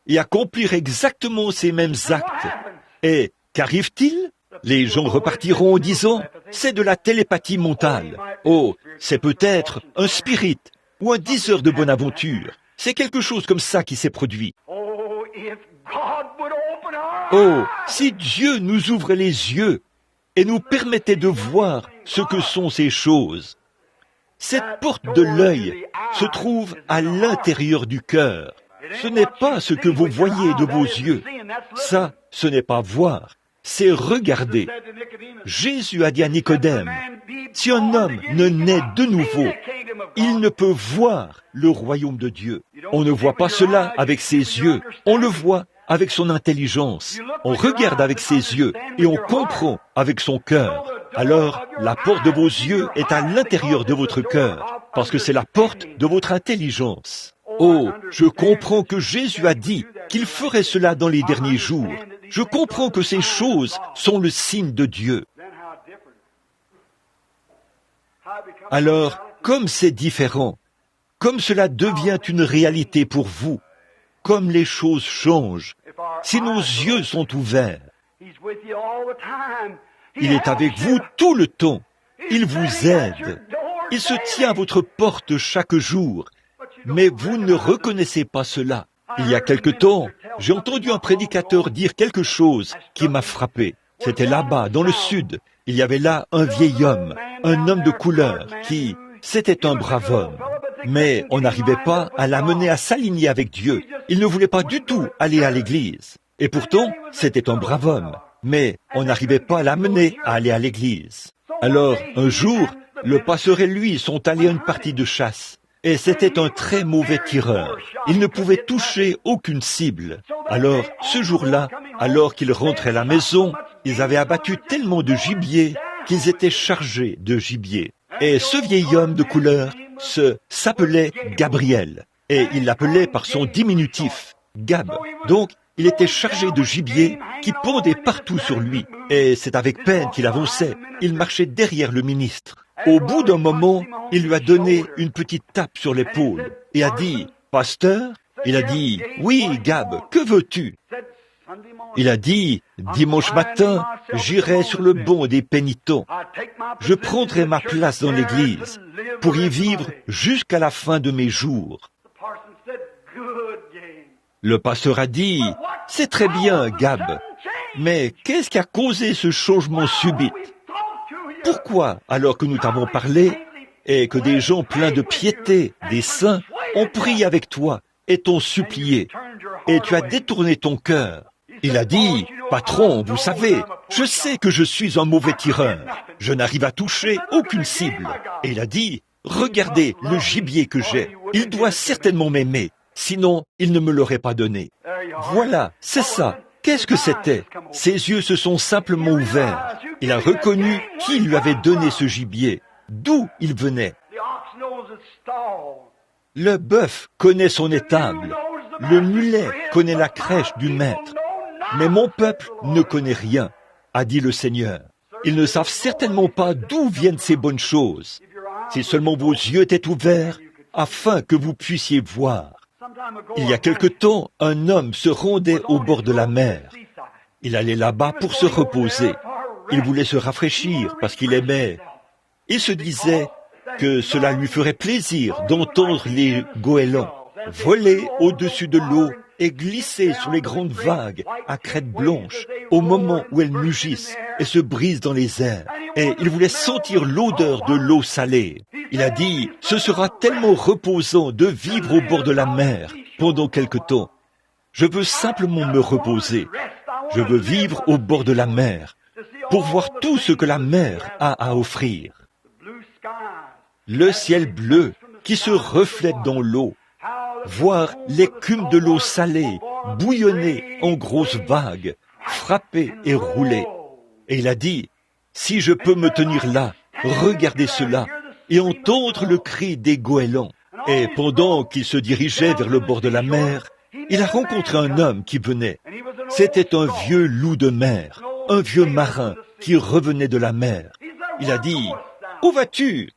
et accomplir exactement ces mêmes actes. Et qu'arrive-t-il? Les gens repartiront en disant, c'est de la télépathie mentale. Oh, c'est peut-être un spirit ou un diseur de bonne aventure. C'est quelque chose comme ça qui s'est produit. Oh, si Dieu nous ouvrait les yeux et nous permettait de voir ce que sont ces choses. Cette porte de l'œil se trouve à l'intérieur du cœur. Ce n'est pas ce que vous voyez de vos yeux. Ça, ce n'est pas voir, c'est regarder. Jésus a dit à Nicodème, si un homme ne naît de nouveau, il ne peut voir le royaume de Dieu. On ne voit pas cela avec ses yeux, on le voit avec son intelligence. On regarde avec ses yeux et on comprend avec son cœur. Alors, la porte de vos yeux est à l'intérieur de votre cœur, parce que c'est la porte de votre intelligence. Oh, je comprends que Jésus a dit qu'il ferait cela dans les derniers jours. Je comprends que ces choses sont le signe de Dieu. Alors, comme c'est différent, comme cela devient une réalité pour vous, comme les choses changent, si nos yeux sont ouverts, il est avec vous tout le temps. Il vous aide. Il se tient à votre porte chaque jour. Mais vous ne reconnaissez pas cela. Il y a quelque temps, j'ai entendu un prédicateur dire quelque chose qui m'a frappé. C'était là-bas, dans le sud. Il y avait là un vieil homme, un homme de couleur, c'était un brave homme. Mais on n'arrivait pas à l'amener à s'aligner avec Dieu. Il ne voulait pas du tout aller à l'église. Et pourtant, c'était un brave homme. Mais on n'arrivait pas à l'amener à aller à l'église. Alors, un jour, le pasteur et lui sont allés à une partie de chasse. Et c'était un très mauvais tireur. Il ne pouvait toucher aucune cible. Alors, ce jour-là, alors qu'ils rentraient à la maison, ils avaient abattu tellement de gibier qu'ils étaient chargés de gibier. Et ce vieil homme de couleur s'appelait Gabriel. Et il l'appelait par son diminutif, Gab. Donc, il était chargé de gibier qui pendait partout sur lui. Et c'est avec peine qu'il avançait. Il marchait derrière le ministre. Au bout d'un moment, il lui a donné une petite tape sur l'épaule et a dit, « Pasteur ?» Il a dit, « Oui, Gab, que veux-tu » Il a dit, « Dimanche matin, j'irai sur le banc des pénitents. Je prendrai ma place dans l'église pour y vivre jusqu'à la fin de mes jours. » Le pasteur a dit, « C'est très bien, Gab, mais qu'est-ce qui a causé ce changement subit? Pourquoi, alors que nous t'avons parlé, et que des gens pleins de piété, des saints, ont prié avec toi et t'ont supplié, et tu as détourné ton cœur? » Il a dit, « Patron, vous savez, je sais que je suis un mauvais tireur. Je n'arrive à toucher aucune cible. » Et il a dit, « Regardez le gibier que j'ai. Il doit certainement m'aimer. Sinon, il ne me l'aurait pas donné. » Voilà, c'est ça. Qu'est-ce que c'était? Ses yeux se sont simplement ouverts. Il a reconnu qui lui avait donné ce gibier, d'où il venait. Le bœuf connaît son étable. Le mulet connaît la crèche du maître. Mais mon peuple ne connaît rien, a dit le Seigneur. Ils ne savent certainement pas d'où viennent ces bonnes choses. Si seulement vos yeux étaient ouverts, afin que vous puissiez voir. Il y a quelque temps, un homme se rendait au bord de la mer. Il allait là-bas pour se reposer. Il voulait se rafraîchir parce qu'il aimait. Il se disait que cela lui ferait plaisir d'entendre les goélands voler au-dessus de l'eau et glisser sur les grandes vagues à crête blanche au moment où elles mugissent et se brisent dans les airs. Et il voulait sentir l'odeur de l'eau salée. Il a dit, ce sera tellement reposant de vivre au bord de la mer pendant quelque temps. Je veux simplement me reposer. Je veux vivre au bord de la mer pour voir tout ce que la mer a à offrir. Le ciel bleu qui se reflète dans l'eau, voir l'écume de l'eau salée bouillonner en grosses vagues, frapper et rouler. Et il a dit, si je peux me tenir là, regarder cela et entendre le cri des goélands. Et pendant qu'il se dirigeait vers le bord de la mer, il a rencontré un homme qui venait. C'était un vieux loup de mer, un vieux marin qui revenait de la mer. Il a dit, « Où vas-tu »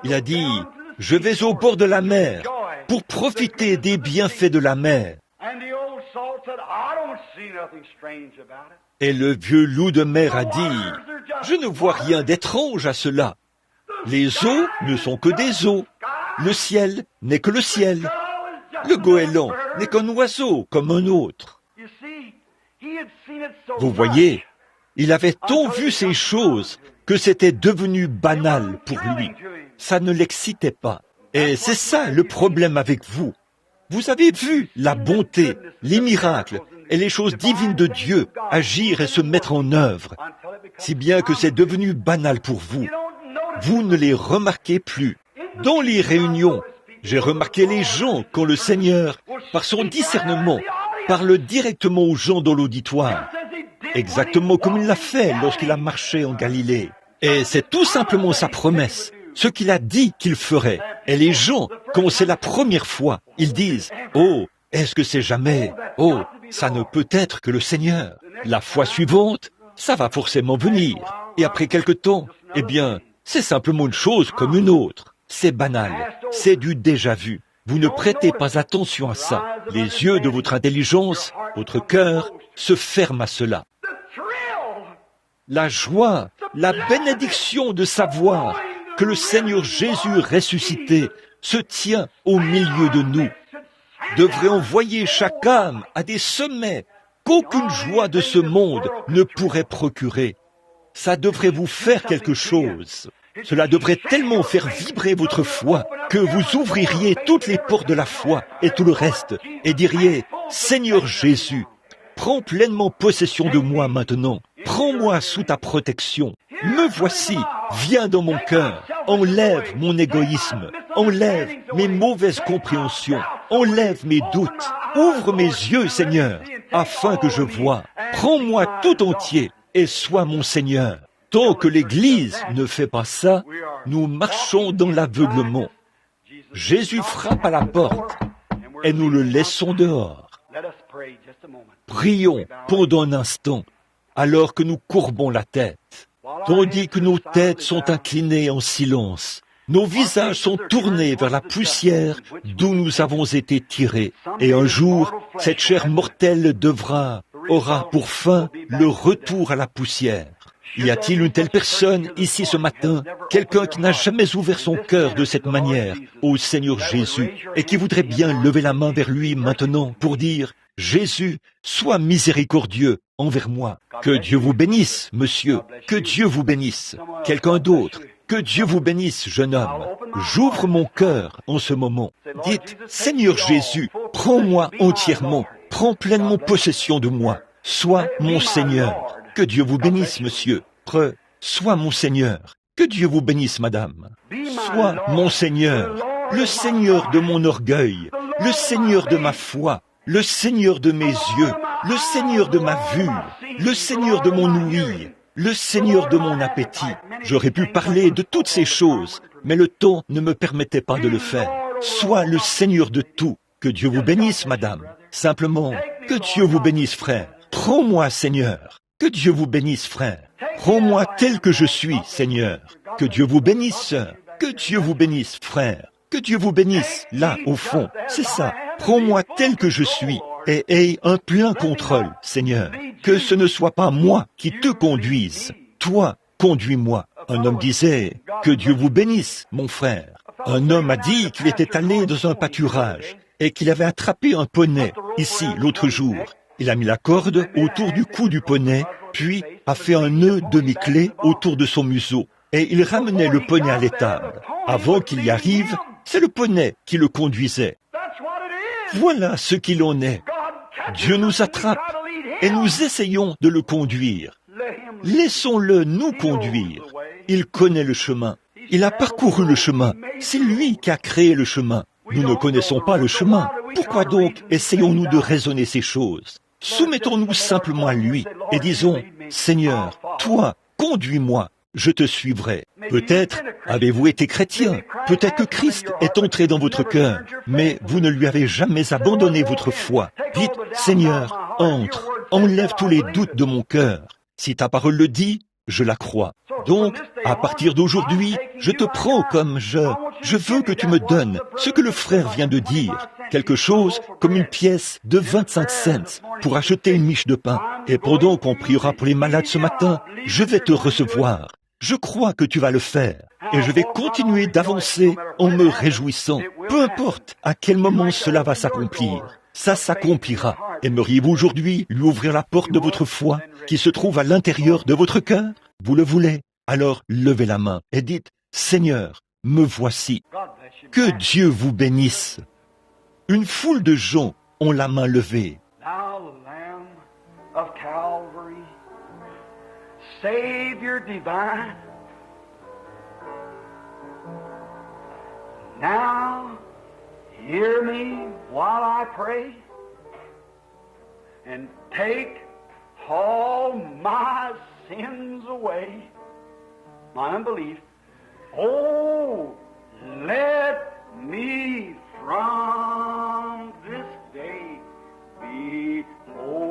Il a dit, « Je vais au bord de la mer pour profiter des bienfaits de la mer. » Et le vieux loup de mer a dit, « Je ne vois rien d'étrange à cela. Les eaux ne sont que des eaux. Le ciel n'est que le ciel. Le goéland n'est qu'un oiseau comme un autre. » Vous voyez, il avait tant vu ces choses que c'était devenu banal pour lui. Ça ne l'excitait pas. Et c'est ça le problème avec vous. Vous avez vu la bonté, les miracles et les choses divines de Dieu agir et se mettre en œuvre, si bien que c'est devenu banal pour vous. Vous ne les remarquez plus. Dans les réunions, j'ai remarqué les gens quand le Seigneur, par son discernement, parle directement aux gens dans l'auditoire, exactement comme il l'a fait lorsqu'il a marché en Galilée. Et c'est tout simplement sa promesse, ce qu'il a dit qu'il ferait. Et les gens, quand c'est la première fois, ils disent « Oh, est-ce que c'est jamais ? Oh, ça ne peut être que le Seigneur. » La fois suivante, ça va forcément venir. Et après quelque temps, eh bien, c'est simplement une chose comme une autre. C'est banal, c'est du déjà vu. Vous ne prêtez pas attention à ça. Les yeux de votre intelligence, votre cœur, se ferment à cela. La joie, la bénédiction de savoir que le Seigneur Jésus ressuscité se tient au milieu de nous devrait envoyer chaque âme à des sommets qu'aucune joie de ce monde ne pourrait procurer. Ça devrait vous faire quelque chose. Cela devrait tellement faire vibrer votre foi que vous ouvririez toutes les portes de la foi et tout le reste et diriez « Seigneur Jésus, prends pleinement possession de moi maintenant. Prends-moi sous ta protection. Me voici, viens dans mon cœur. Enlève mon égoïsme. Enlève mes mauvaises compréhensions. Enlève mes doutes. Ouvre mes yeux, Seigneur, afin que je voie. Prends-moi tout entier et sois mon Seigneur. » Tant que l'Église ne fait pas ça, nous marchons dans l'aveuglement. Jésus frappe à la porte et nous le laissons dehors. Prions pendant un instant, alors que nous courbons la tête, tandis que nos têtes sont inclinées en silence. Nos visages sont tournés vers la poussière d'où nous avons été tirés. Et un jour, cette chair mortelle aura pour fin le retour à la poussière. Y a-t-il une telle personne ici ce matin, quelqu'un qui n'a jamais ouvert son cœur de cette manière au Seigneur Jésus et qui voudrait bien lever la main vers lui maintenant pour dire « Jésus, sois miséricordieux envers moi. Que Dieu vous bénisse, monsieur. Que Dieu vous bénisse. Quelqu'un d'autre. Que Dieu vous bénisse, jeune homme. J'ouvre mon cœur en ce moment. Dites « Seigneur Jésus, prends-moi entièrement. Prends pleinement possession de moi. Sois mon Seigneur. » Que Dieu vous bénisse, monsieur. Sois mon Seigneur. Que Dieu vous bénisse, madame. Sois mon Seigneur, le Seigneur de mon orgueil, le Seigneur de ma foi, le Seigneur de mes yeux, le Seigneur de ma vue, le Seigneur de mon ouïe, le Seigneur de mon appétit. J'aurais pu parler de toutes ces choses, mais le temps ne me permettait pas de le faire. Sois le Seigneur de tout. Que Dieu vous bénisse, madame. Simplement, que Dieu vous bénisse, frère. Prends-moi, Seigneur. Que Dieu vous bénisse, frère. Prends-moi tel que je suis, Seigneur. Que Dieu vous bénisse, sœur. Que Dieu vous bénisse, frère. Que Dieu vous bénisse, là, au fond. C'est ça. Prends-moi tel que je suis et aie un plein contrôle, Seigneur. Que ce ne soit pas moi qui te conduise. Toi, conduis-moi. Un homme disait, que Dieu vous bénisse, mon frère. Un homme a dit qu'il était allé dans un pâturage et qu'il avait attrapé un poney, ici, l'autre jour. Il a mis la corde autour du cou du poney, puis a fait un nœud demi-clé autour de son museau. Et il ramenait le poney à l'étable. Avant qu'il y arrive, c'est le poney qui le conduisait. Voilà ce qu'il en est. Dieu nous attrape et nous essayons de le conduire. Laissons-le nous conduire. Il connaît le chemin. Il a parcouru le chemin. C'est lui qui a créé le chemin. Nous ne connaissons pas le chemin. Pourquoi donc essayons-nous de raisonner ces choses? Soumettons-nous simplement à lui et disons, Seigneur, toi, conduis-moi, je te suivrai. Peut-être avez-vous été chrétien, peut-être que Christ est entré dans votre cœur, mais vous ne lui avez jamais abandonné votre foi. Dites, Seigneur, entre, enlève tous les doutes de mon cœur. Si ta parole le dit, je la crois. Donc, à partir d'aujourd'hui, je te prends comme je veux que tu me donnes ce que le frère vient de dire, quelque chose comme une pièce de 25 cents pour acheter une miche de pain. Et pendant qu'on priera pour les malades ce matin, je vais te recevoir. Je crois que tu vas le faire. Et je vais continuer d'avancer en me réjouissant. Peu importe à quel moment cela va s'accomplir. Ça s'accomplira. Aimeriez-vous aujourd'hui lui ouvrir la porte de votre foi qui se trouve à l'intérieur de votre cœur? Vous le voulez? Alors levez la main et dites, Seigneur, me voici. Que Dieu vous bénisse. Une foule de gens ont la main levée. Thou Lamb of Calvary, Savior divine, now hear me while I pray, and take all my sins away, my unbelief. Oh, let me from this day be wholly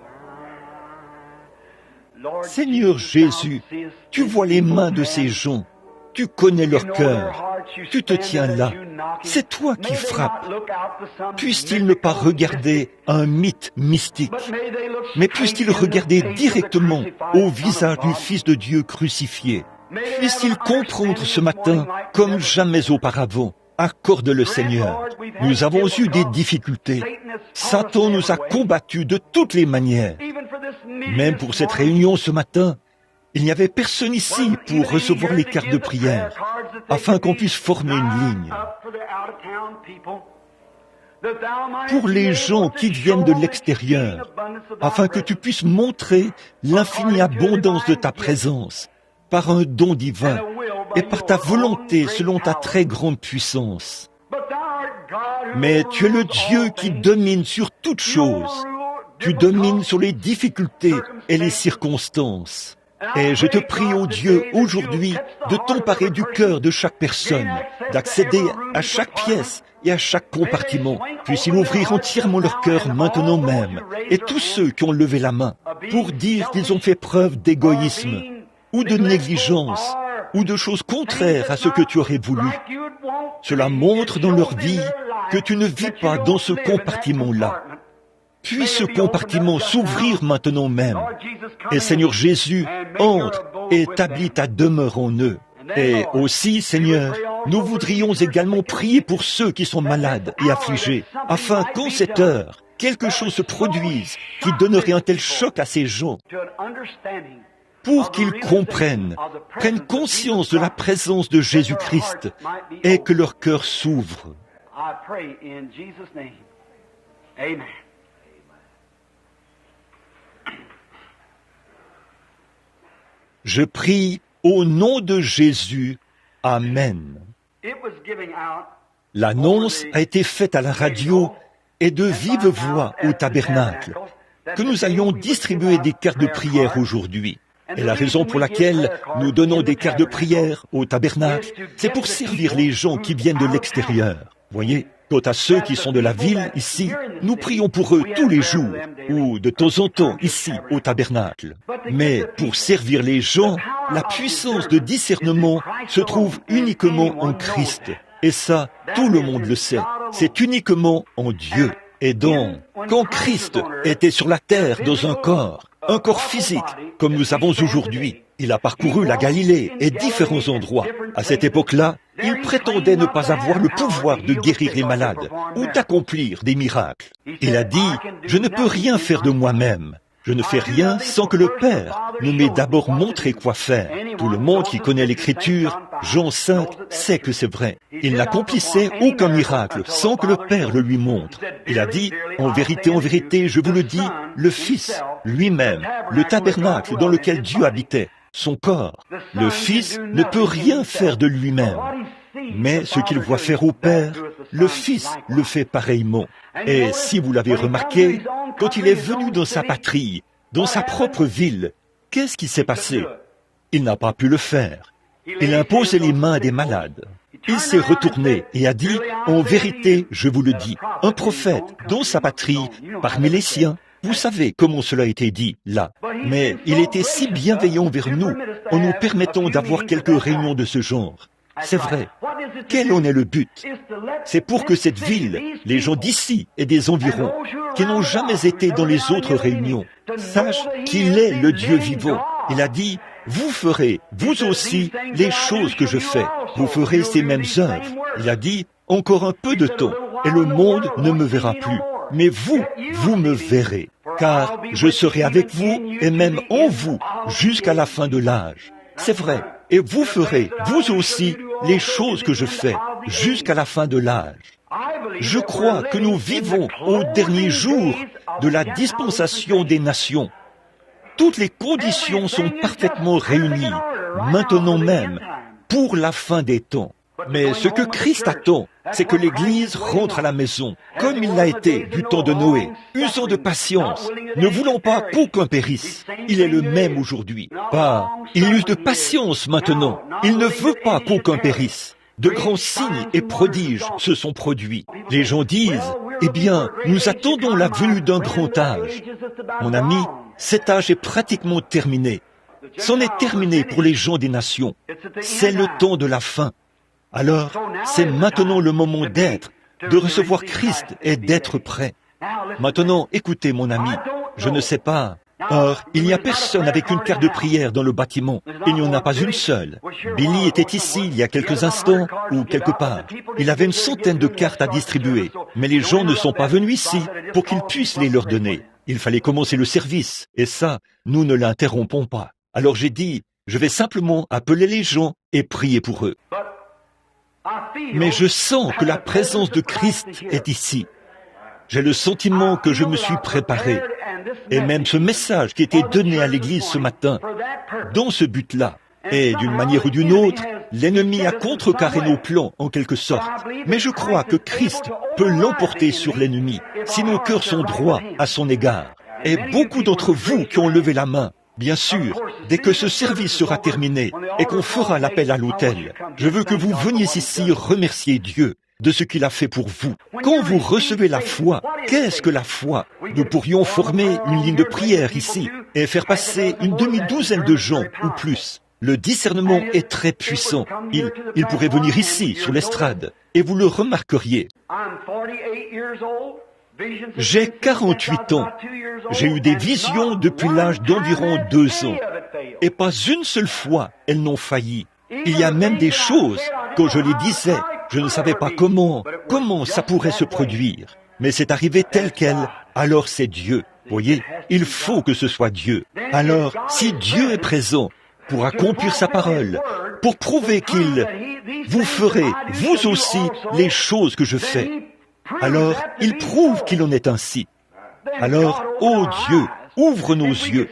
thine. Lord Seigneur Jésus, tu vois les mains de ces gens. Tu connais leur cœur. Tu te tiens là. C'est toi qui frappes. Puissent-ils ne pas regarder un mythe mystique, mais puissent-ils regarder directement au visage du Fils de Dieu crucifié. Puissent-ils comprendre ce matin comme jamais auparavant. Accorde-le, Seigneur. Nous avons eu des difficultés. Satan nous a combattus de toutes les manières. Même pour cette réunion ce matin, il n'y avait personne ici pour recevoir les cartes de prière, afin qu'on puisse former une ligne. Pour les gens qui viennent de l'extérieur, afin que tu puisses montrer l'infinie abondance de ta présence, par un don divin et par ta volonté selon ta très grande puissance. Mais tu es le Dieu qui domine sur toutes choses. Tu domines sur les difficultés et les circonstances. Et je te prie, ô Dieu, aujourd'hui, de t'emparer du cœur de chaque personne, d'accéder à chaque pièce et à chaque compartiment. Puisse-il ouvrir entièrement leur cœur maintenant même, et tous ceux qui ont levé la main pour dire qu'ils ont fait preuve d'égoïsme, ou de négligence, ou de choses contraires à ce que tu aurais voulu. Cela montre dans leur vie que tu ne vis pas dans ce compartiment-là. Puisse ce compartiment s'ouvrir maintenant même. Et Seigneur Jésus, entre et établis ta demeure en eux. Et aussi, Seigneur, nous voudrions également prier pour ceux qui sont malades et affligés, afin qu'en cette heure, quelque chose se produise qui donnerait un tel choc à ces gens, pour qu'ils comprennent, prennent conscience de la présence de Jésus-Christ et que leur cœur s'ouvre. Amen. Je prie au nom de Jésus. Amen. L'annonce a été faite à la radio et de vive voix au tabernacle que nous allions distribuer des cartes de prière aujourd'hui. Et la raison pour laquelle nous donnons des cartes de prière au tabernacle, c'est pour servir les gens qui viennent de l'extérieur. Voyez, quant à ceux qui sont de la ville, ici, nous prions pour eux tous les jours, ou de temps en temps, ici, au tabernacle. Mais pour servir les gens, la puissance de discernement se trouve uniquement en Christ. Et ça, tout le monde le sait. C'est uniquement en Dieu. Et donc, quand Christ était sur la terre dans un corps physique, comme nous avons aujourd'hui, il a parcouru la Galilée et différents endroits. À cette époque-là, il prétendait ne pas avoir le pouvoir de guérir les malades ou d'accomplir des miracles. Il a dit, « Je ne peux rien faire de moi-même. Je ne fais rien sans que le Père ne m'ait d'abord montré quoi faire. » Tout le monde qui connaît l'Écriture, Jean 5, sait que c'est vrai. Il n'accomplissait aucun miracle sans que le Père le lui montre. Il a dit, « En vérité, je vous le dis, le Fils lui-même, le tabernacle dans lequel Dieu habitait, son corps, le Fils ne peut rien faire de lui-même. Mais ce qu'il voit faire au Père, le Fils le fait pareillement. Et si vous l'avez remarqué, quand il est venu dans sa patrie, dans sa propre ville, qu'est-ce qui s'est passé? Il n'a pas pu le faire. Il a imposé les mains à des malades. Il s'est retourné et a dit, « En vérité, je vous le dis, un prophète dans sa patrie, parmi les siens, vous savez comment cela a été dit là. Mais il était si bienveillant vers nous en nous permettant d'avoir quelques réunions de ce genre. C'est vrai. Quel en est le but? C'est pour que cette ville, les gens d'ici et des environs, qui n'ont jamais été dans les autres réunions, sachent qu'il est le Dieu vivant. Il a dit, vous ferez, vous aussi, les choses que je fais. Vous ferez ces mêmes œuvres. Il a dit, encore un peu de temps, et le monde ne me verra plus. Mais vous me verrez, car je serai avec vous et même en vous jusqu'à la fin de l'âge. C'est vrai. Et vous ferez, vous aussi, les choses que je fais jusqu'à la fin de l'âge. Je crois que nous vivons au dernier jour de la dispensation des nations. Toutes les conditions sont parfaitement réunies, maintenant même, pour la fin des temps. Mais ce que Christ attend, c'est que l'Église rentre à la maison, comme il l'a été du temps de Noé, usant de patience, ne voulant pas qu'aucun périsse. Il est le même aujourd'hui. Il use de patience maintenant. Il ne veut pas qu'aucun périsse. De grands signes et prodiges se sont produits. Les gens disent, eh bien, nous attendons la venue d'un grand âge. Mon ami, cet âge est pratiquement terminé. C'en est terminé pour les gens des nations. C'est le temps de la fin. Alors, c'est maintenant le moment d'être, de recevoir Christ et d'être prêt. Maintenant, écoutez mon ami, je ne sais pas. Or, il n'y a personne avec une carte de prière dans le bâtiment. Il n'y en a pas une seule. Billy était ici il y a quelques instants ou quelque part. Il avait une centaine de cartes à distribuer, mais les gens ne sont pas venus ici pour qu'il puisse les leur donner. Il fallait commencer le service, et ça, nous ne l'interrompons pas. Alors j'ai dit, je vais simplement appeler les gens et prier pour eux. Mais je sens que la présence de Christ est ici. J'ai le sentiment que je me suis préparé. Et même ce message qui était donné à l'Église ce matin, dans ce but-là, et d'une manière ou d'une autre, l'ennemi a contrecarré nos plans en quelque sorte. Mais je crois que Christ peut l'emporter sur l'ennemi, si nos cœurs sont droits à son égard. Et beaucoup d'entre vous qui ont levé la main, bien sûr, dès que ce service sera terminé et qu'on fera l'appel à l'autel, je veux que vous veniez ici remercier Dieu de ce qu'il a fait pour vous. Quand vous recevez la foi, qu'est-ce que la foi? Nous pourrions former une ligne de prière ici et faire passer une demi-douzaine de gens ou plus. Le discernement est très puissant. Il pourrait venir ici, sur l'estrade, et vous le remarqueriez. J'ai 48 ans. J'ai eu des visions depuis l'âge d'environ 2 ans. Et pas une seule fois, elles n'ont failli. Il y a même des choses, quand je les disais, je ne savais pas comment ça pourrait se produire. Mais c'est arrivé tel quel, alors c'est Dieu. Voyez, il faut que ce soit Dieu. Alors, si Dieu est présent pour accomplir sa parole, pour prouver qu'il vous ferez, vous aussi, les choses que je fais, alors il prouve qu'il en est ainsi. Alors, ô Dieu, ouvre nos yeux.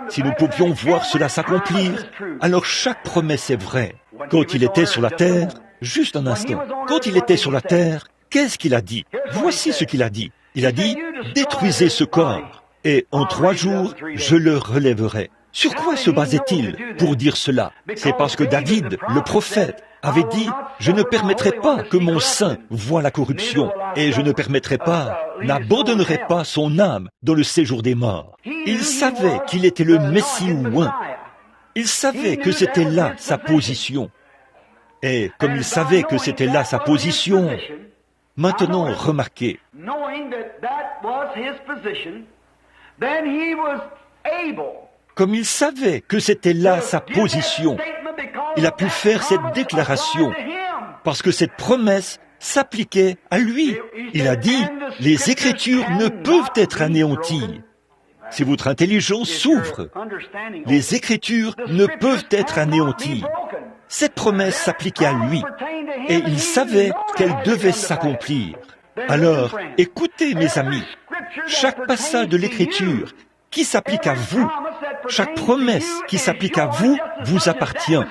Si nous pouvions voir cela s'accomplir, alors chaque promesse est vraie. Quand il était sur la terre, juste un instant, quand il était sur la terre, qu'est-ce qu'il a dit? Voici ce qu'il a dit. Il a dit, détruisez ce corps, et en 3 jours, je le relèverai. Sur quoi se basait-il pour dire cela? C'est parce que David, le prophète, avait dit, je ne permettrai pas que mon sein voie la corruption, et je ne permettrai pas, n'abandonnerai pas son âme dans le séjour des morts. Il savait qu'il était le Messie oint. Il savait que c'était là sa position. Et comme il savait que c'était là sa position, maintenant remarquez, comme il savait que c'était là sa position, il a pu faire cette déclaration parce que cette promesse s'appliquait à lui. Il a dit, les Écritures ne peuvent être anéanties. Si votre intelligence s'ouvre, les Écritures ne peuvent être anéanties. Cette promesse s'appliquait à lui et il savait qu'elle devait s'accomplir. Alors, écoutez mes amis, chaque passage de l'Écriture qui s'applique à vous, chaque promesse qui s'applique à vous, vous appartient,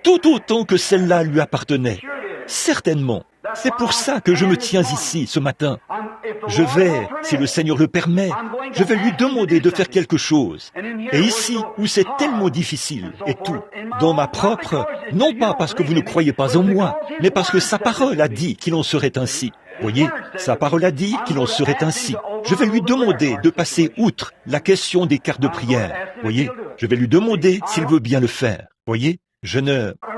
tout autant que celle-là lui appartenait. Certainement. C'est pour ça que je me tiens ici ce matin. Je vais, si le Seigneur le permet, je vais lui demander de faire quelque chose. Et ici, où c'est tellement difficile et tout, dans ma propre, non pas parce que vous ne croyez pas en moi, mais parce que sa parole a dit qu'il en serait ainsi. Voyez, sa parole a dit qu'il en serait ainsi. Je vais lui demander de passer outre la question des cartes de prière. Voyez, je vais lui demander s'il veut bien le faire. Voyez,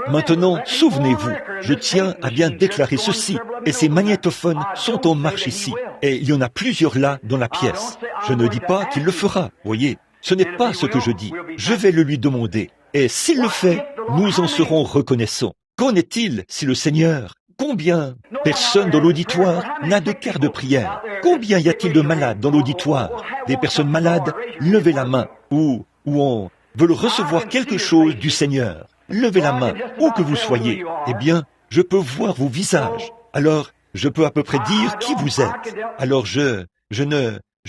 Maintenant, souvenez-vous, je tiens à bien déclarer ceci, et ces magnétophones sont en marche ici, et il y en a plusieurs là dans la pièce. Je ne dis pas qu'il le fera, voyez, ce n'est pas ce que je dis. Je vais le lui demander, et s'il le fait, nous en serons reconnaissants. Qu'en est-il si le Seigneur, combien personne dans l'auditoire n'a de carte de prière? Combien y a-t-il de malades dans l'auditoire? Des personnes malades, levez la main, ou on veut recevoir quelque chose du Seigneur. Levez la main, où que vous soyez. Eh bien, je peux voir vos visages. Alors, je peux à peu près dire qui vous êtes. Alors je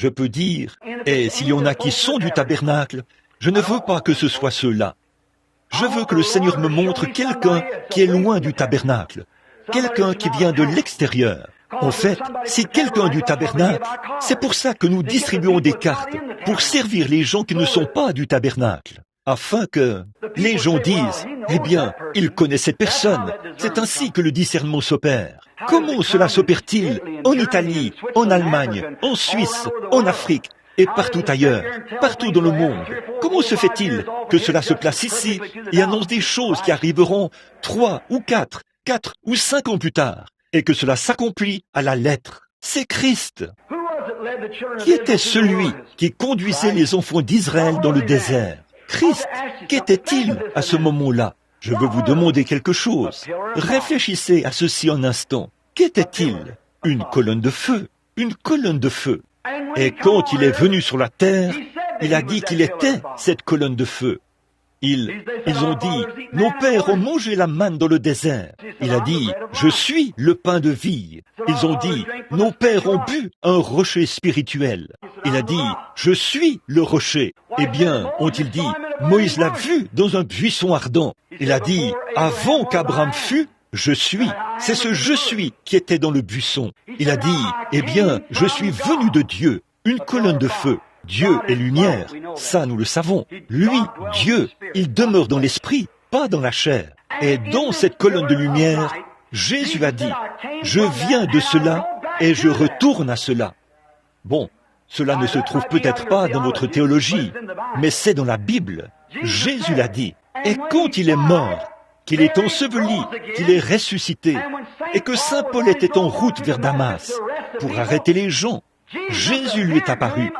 peux dire, et s'il y en a qui sont du tabernacle, je ne veux pas que ce soit ceux-là. Je veux que le Seigneur me montre quelqu'un qui est loin du tabernacle, quelqu'un qui vient de l'extérieur. En fait, si quelqu'un du tabernacle, c'est pour ça que nous distribuons des cartes, pour servir les gens qui ne sont pas du tabernacle. Afin que les gens disent, eh bien, il connaît cette personne. C'est ainsi que le discernement s'opère. Comment cela s'opère-t-il en Italie, en Allemagne, en Suisse, en Afrique et partout ailleurs, partout dans le monde? Comment se fait-il que cela se place ici et annonce des choses qui arriveront 3 ou 4 ou 5 ans plus tard et que cela s'accomplit à la lettre? C'est Christ. Qui était celui qui conduisait les enfants d'Israël dans le désert? Christ, qu'était-il à ce moment-là? Je veux vous demander quelque chose. Réfléchissez à ceci un instant. Qu'était-il? Une colonne de feu. Une colonne de feu. Et quand il est venu sur la terre, il a dit qu'il était cette colonne de feu. Ils ont dit, nos pères ont mangé la manne dans le désert. Il a dit, je suis le pain de vie. Ils ont dit, nos pères ont bu un rocher spirituel. Il a dit, je suis le rocher. Eh bien, ont-ils dit, Moïse l'a vu dans un buisson ardent. Il a dit, avant qu'Abraham fût, je suis. C'est ce je suis qui était dans le buisson. Il a dit, eh bien, je suis venu de Dieu, une colonne de feu. Dieu est lumière, ça nous le savons. Lui, Dieu, il demeure dans l'esprit, pas dans la chair. Et dans cette colonne de lumière, Jésus a dit, je viens de cela et je retourne à cela. Bon, cela ne se trouve peut-être pas dans votre théologie, mais c'est dans la Bible. Jésus l'a dit. Et quand il est mort, qu'il est enseveli, qu'il est ressuscité, et que Saint Paul était en route vers Damas pour arrêter les gens, Jésus lui est apparu,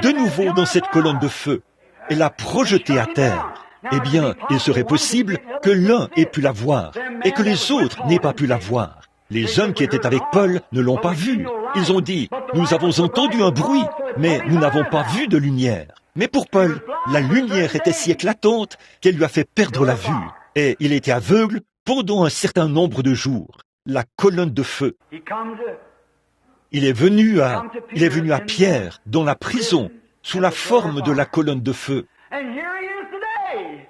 de nouveau dans cette colonne de feu, et l'a projeté à terre. Eh bien, il serait possible que l'un ait pu la voir, et que les autres n'aient pas pu la voir. Les hommes qui étaient avec Paul ne l'ont pas vu. Ils ont dit, nous avons entendu un bruit, mais nous n'avons pas vu de lumière. Mais pour Paul, la lumière était si éclatante qu'elle lui a fait perdre la vue. Et il était aveugle pendant un certain nombre de jours. La colonne de feu. Il est venu à Pierre, dans la prison, sous la forme de la colonne de feu.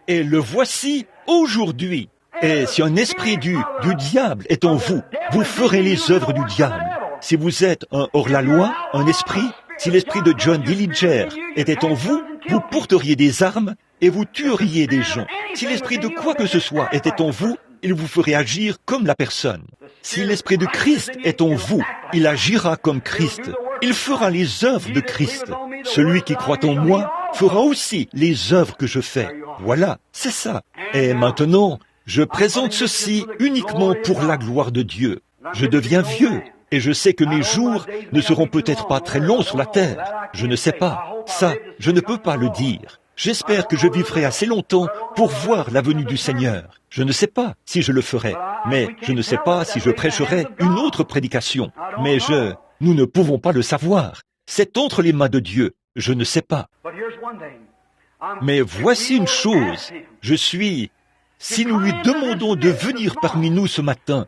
Et le voici aujourd'hui. Et si un esprit du diable est en vous, vous ferez les œuvres du diable. Si vous êtes un hors-la-loi, un esprit, si l'esprit de John Dillinger était en vous, vous porteriez des armes et vous tueriez des gens. Si l'esprit de quoi que ce soit était en vous, il vous ferait agir comme la personne. Si l'esprit de Christ est en vous, il agira comme Christ. Il fera les œuvres de Christ. Celui qui croit en moi fera aussi les œuvres que je fais. Voilà, c'est ça. Et maintenant, Je présente ceci uniquement pour la gloire de Dieu. Je deviens vieux et je sais que mes jours ne seront peut-être pas très longs sur la terre. Je ne sais pas. Ça, je ne peux pas le dire. J'espère que je vivrai assez longtemps pour voir la venue du Seigneur. Je ne sais pas si je le ferai, mais je ne sais pas si je prêcherai une autre prédication. Mais nous ne pouvons pas le savoir. C'est entre les mains de Dieu. Je ne sais pas. Mais voici une chose. Si nous lui demandons de venir parmi nous ce matin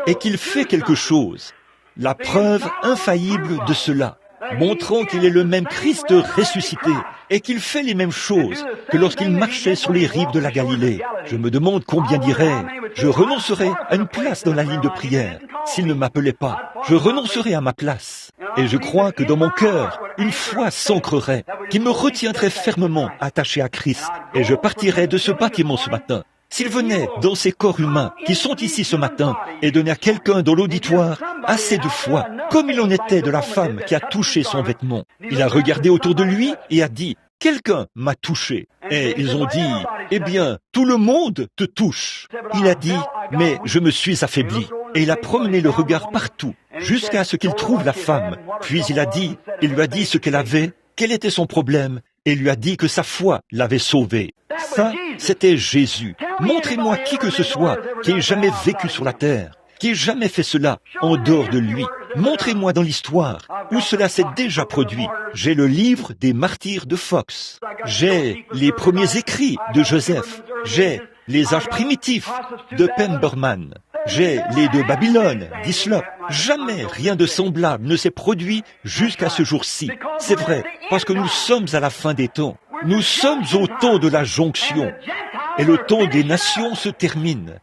et qu'il fait quelque chose, la preuve infaillible de cela, montrant qu'il est le même Christ ressuscité et qu'il fait les mêmes choses que lorsqu'il marchait sur les rives de la Galilée. Je me demande combien diraient « Je renoncerai à une place dans la ligne de prière s'il ne m'appelait pas. Je renoncerai à ma place. » Et je crois que dans mon cœur, une foi s'ancrerait, qui me retiendrait fermement attaché à Christ, et je partirais de ce bâtiment ce matin. S'il venait dans ces corps humains qui sont ici ce matin et donnait à quelqu'un dans l'auditoire assez de foi, comme il en était de la femme qui a touché son vêtement, il a regardé autour de lui et a dit « Quelqu'un m'a touché ». Et ils ont dit « Eh bien, tout le monde te touche ». Il a dit « Mais je me suis affaibli ». Et il a promené le regard partout, jusqu'à ce qu'il trouve la femme. Puis il lui a dit ce qu'elle avait, quel était son problème, et lui a dit que sa foi l'avait sauvée. Ça, c'était Jésus. Montrez-moi qui que ce soit qui ait jamais vécu sur la terre, qui ait jamais fait cela en dehors de lui. Montrez-moi dans l'histoire où cela s'est déjà produit. J'ai le livre des martyrs de Fox. J'ai les premiers écrits de Joseph. J'ai les âges primitifs de Pemberman. J'ai les de Babylone, d'Islop. Jamais rien de semblable ne s'est produit jusqu'à ce jour-ci. C'est vrai, parce que nous sommes à la fin des temps. Nous sommes au temps de la jonction. Et le temps des nations se termine.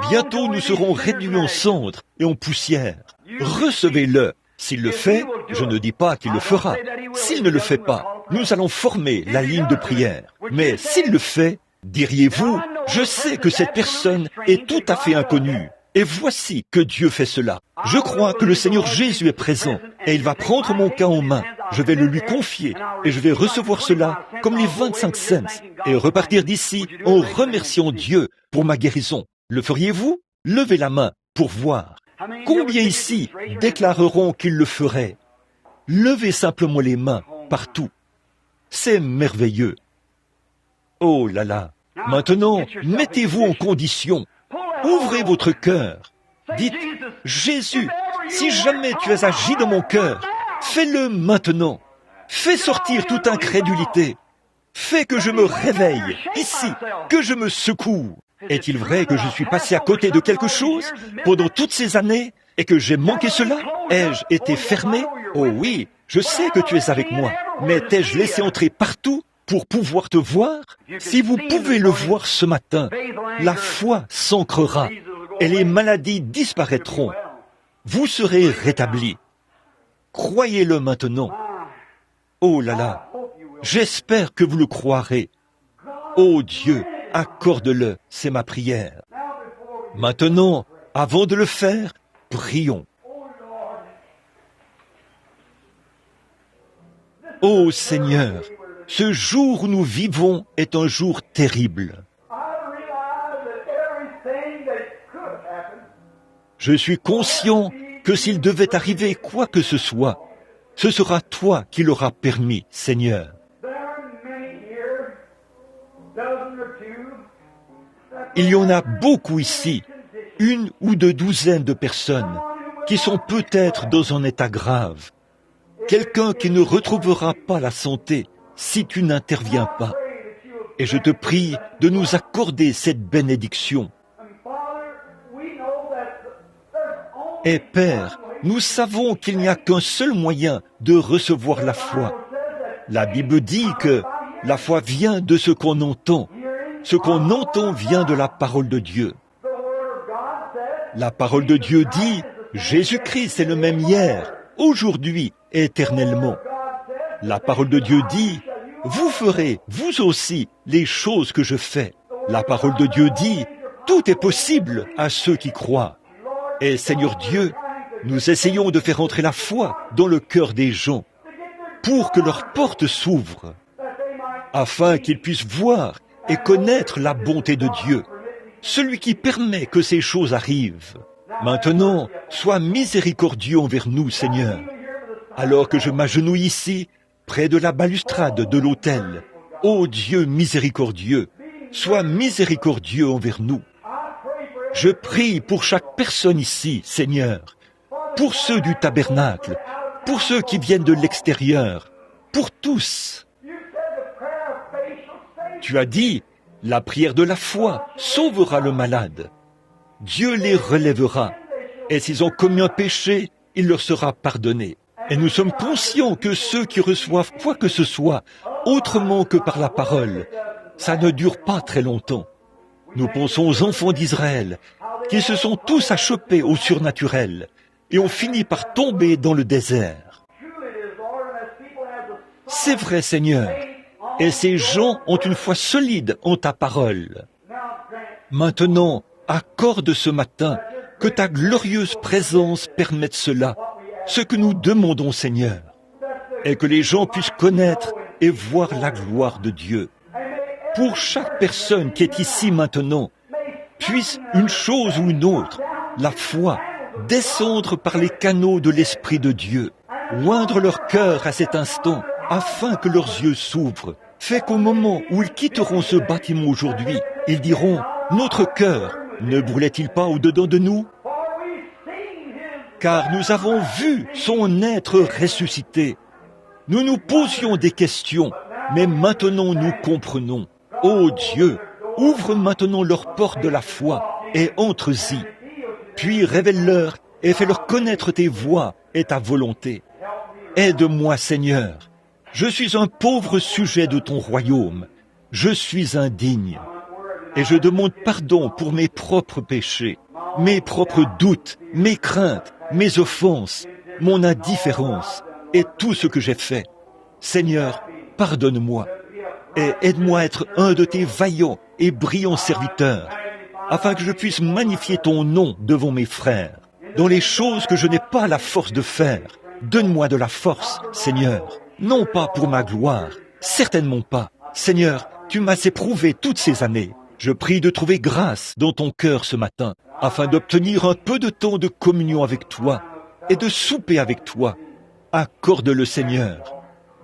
Bientôt nous serons réduits en cendres et en poussière. Recevez-le. S'il le fait, je ne dis pas qu'il le fera. S'il ne le fait pas, nous allons former la ligne de prière. Mais s'il le fait, diriez-vous, je sais que cette personne est tout à fait inconnue. Et voici que Dieu fait cela. Je crois que le Seigneur Jésus est présent et il va prendre mon cas en main. Je vais le lui confier et je vais recevoir cela comme les 25 cents et repartir d'ici en remerciant Dieu pour ma guérison. Le feriez-vous? Levez la main pour voir. Combien ici déclareront qu'ils le feraient? Levez simplement les mains partout. C'est merveilleux. Oh là là. Maintenant, mettez-vous en condition. Ouvrez votre cœur. Dites, Jésus, si jamais tu as agi dans mon cœur, fais-le maintenant. Fais sortir toute incrédulité. Fais que je me réveille ici, que je me secoue. Est-il vrai que je suis passé à côté de quelque chose pendant toutes ces années et que j'ai manqué cela? Ai-je été fermé? Oh oui, je sais que tu es avec moi, mais t'ai-je laissé entrer partout pour pouvoir te voir? Si vous pouvez le voir ce matin, la foi s'ancrera et les maladies disparaîtront. Vous serez rétablis. Croyez-le maintenant. Oh là là, j'espère que vous le croirez. Oh Dieu, accorde-le, c'est ma prière. Maintenant, avant de le faire, prions. Oh Seigneur, ce jour où nous vivons est un jour terrible. Je suis conscient que s'il devait arriver quoi que ce soit, ce sera toi qui l'auras permis, Seigneur. Il y en a beaucoup ici, 1 ou 2 douzaines de personnes, qui sont peut-être dans un état grave. Quelqu'un qui ne retrouvera pas la santé si tu n'interviens pas. Et je te prie de nous accorder cette bénédiction. Et Père, nous savons qu'il n'y a qu'un seul moyen de recevoir la foi. La Bible dit que la foi vient de ce qu'on entend. Ce qu'on entend vient de la parole de Dieu. La parole de Dieu dit, Jésus-Christ est le même hier, aujourd'hui et éternellement. La parole de Dieu dit, vous ferez, vous aussi, les choses que je fais. La parole de Dieu dit, tout est possible à ceux qui croient. Et Seigneur Dieu, nous essayons de faire entrer la foi dans le cœur des gens pour que leurs portes s'ouvrent, afin qu'ils puissent voir et connaître la bonté de Dieu. celui qui permet que ces choses arrivent. Maintenant, sois miséricordieux envers nous, Seigneur. Alors que je m'agenouille ici, près de la balustrade de l'autel, ô Dieu miséricordieux, sois miséricordieux envers nous. Je prie pour chaque personne ici, Seigneur, pour ceux du tabernacle, pour ceux qui viennent de l'extérieur, pour tous. Tu as dit, la prière de la foi sauvera le malade. Dieu les relèvera, et s'ils ont commis un péché, il leur sera pardonné. Et nous sommes conscients que ceux qui reçoivent quoi que ce soit, autrement que par la parole, ça ne dure pas très longtemps. Nous pensons aux enfants d'Israël, qui se sont tous achoppés au surnaturel, et ont fini par tomber dans le désert. C'est vrai, Seigneur, et ces gens ont une foi solide en ta parole. Maintenant, accorde ce matin que ta glorieuse présence permette cela, ce que nous demandons, Seigneur, et que les gens puissent connaître et voir la gloire de Dieu. Pour chaque personne qui est ici maintenant, puisse une chose ou une autre, la foi, descendre par les canaux de l'Esprit de Dieu, oindre leur cœur à cet instant, afin que leurs yeux s'ouvrent. Fait qu'au moment où ils quitteront ce bâtiment aujourd'hui, ils diront, notre cœur ne brûlait-il pas au-dedans de nous? Car nous avons vu son être ressuscité. Nous nous posions des questions, mais maintenant nous comprenons. Ô Dieu, ouvre maintenant leurs portes de la foi et entre-y. Puis révèle-leur et fais-leur connaître tes voies et ta volonté. Aide-moi, Seigneur. Je suis un pauvre sujet de ton royaume. Je suis indigne. Et je demande pardon pour mes propres péchés, mes propres doutes, mes craintes, mes offenses, mon indifférence et tout ce que j'ai fait. Seigneur, pardonne-moi et aide-moi à être un de tes vaillants et brillants serviteurs, afin que je puisse magnifier ton nom devant mes frères. Dans les choses que je n'ai pas la force de faire, donne-moi de la force, Seigneur, non pas pour ma gloire, certainement pas. Seigneur, tu m'as éprouvé toutes ces années. Je prie de trouver grâce dans ton cœur ce matin, afin d'obtenir un peu de temps de communion avec toi et de souper avec toi. Accorde-le, Seigneur.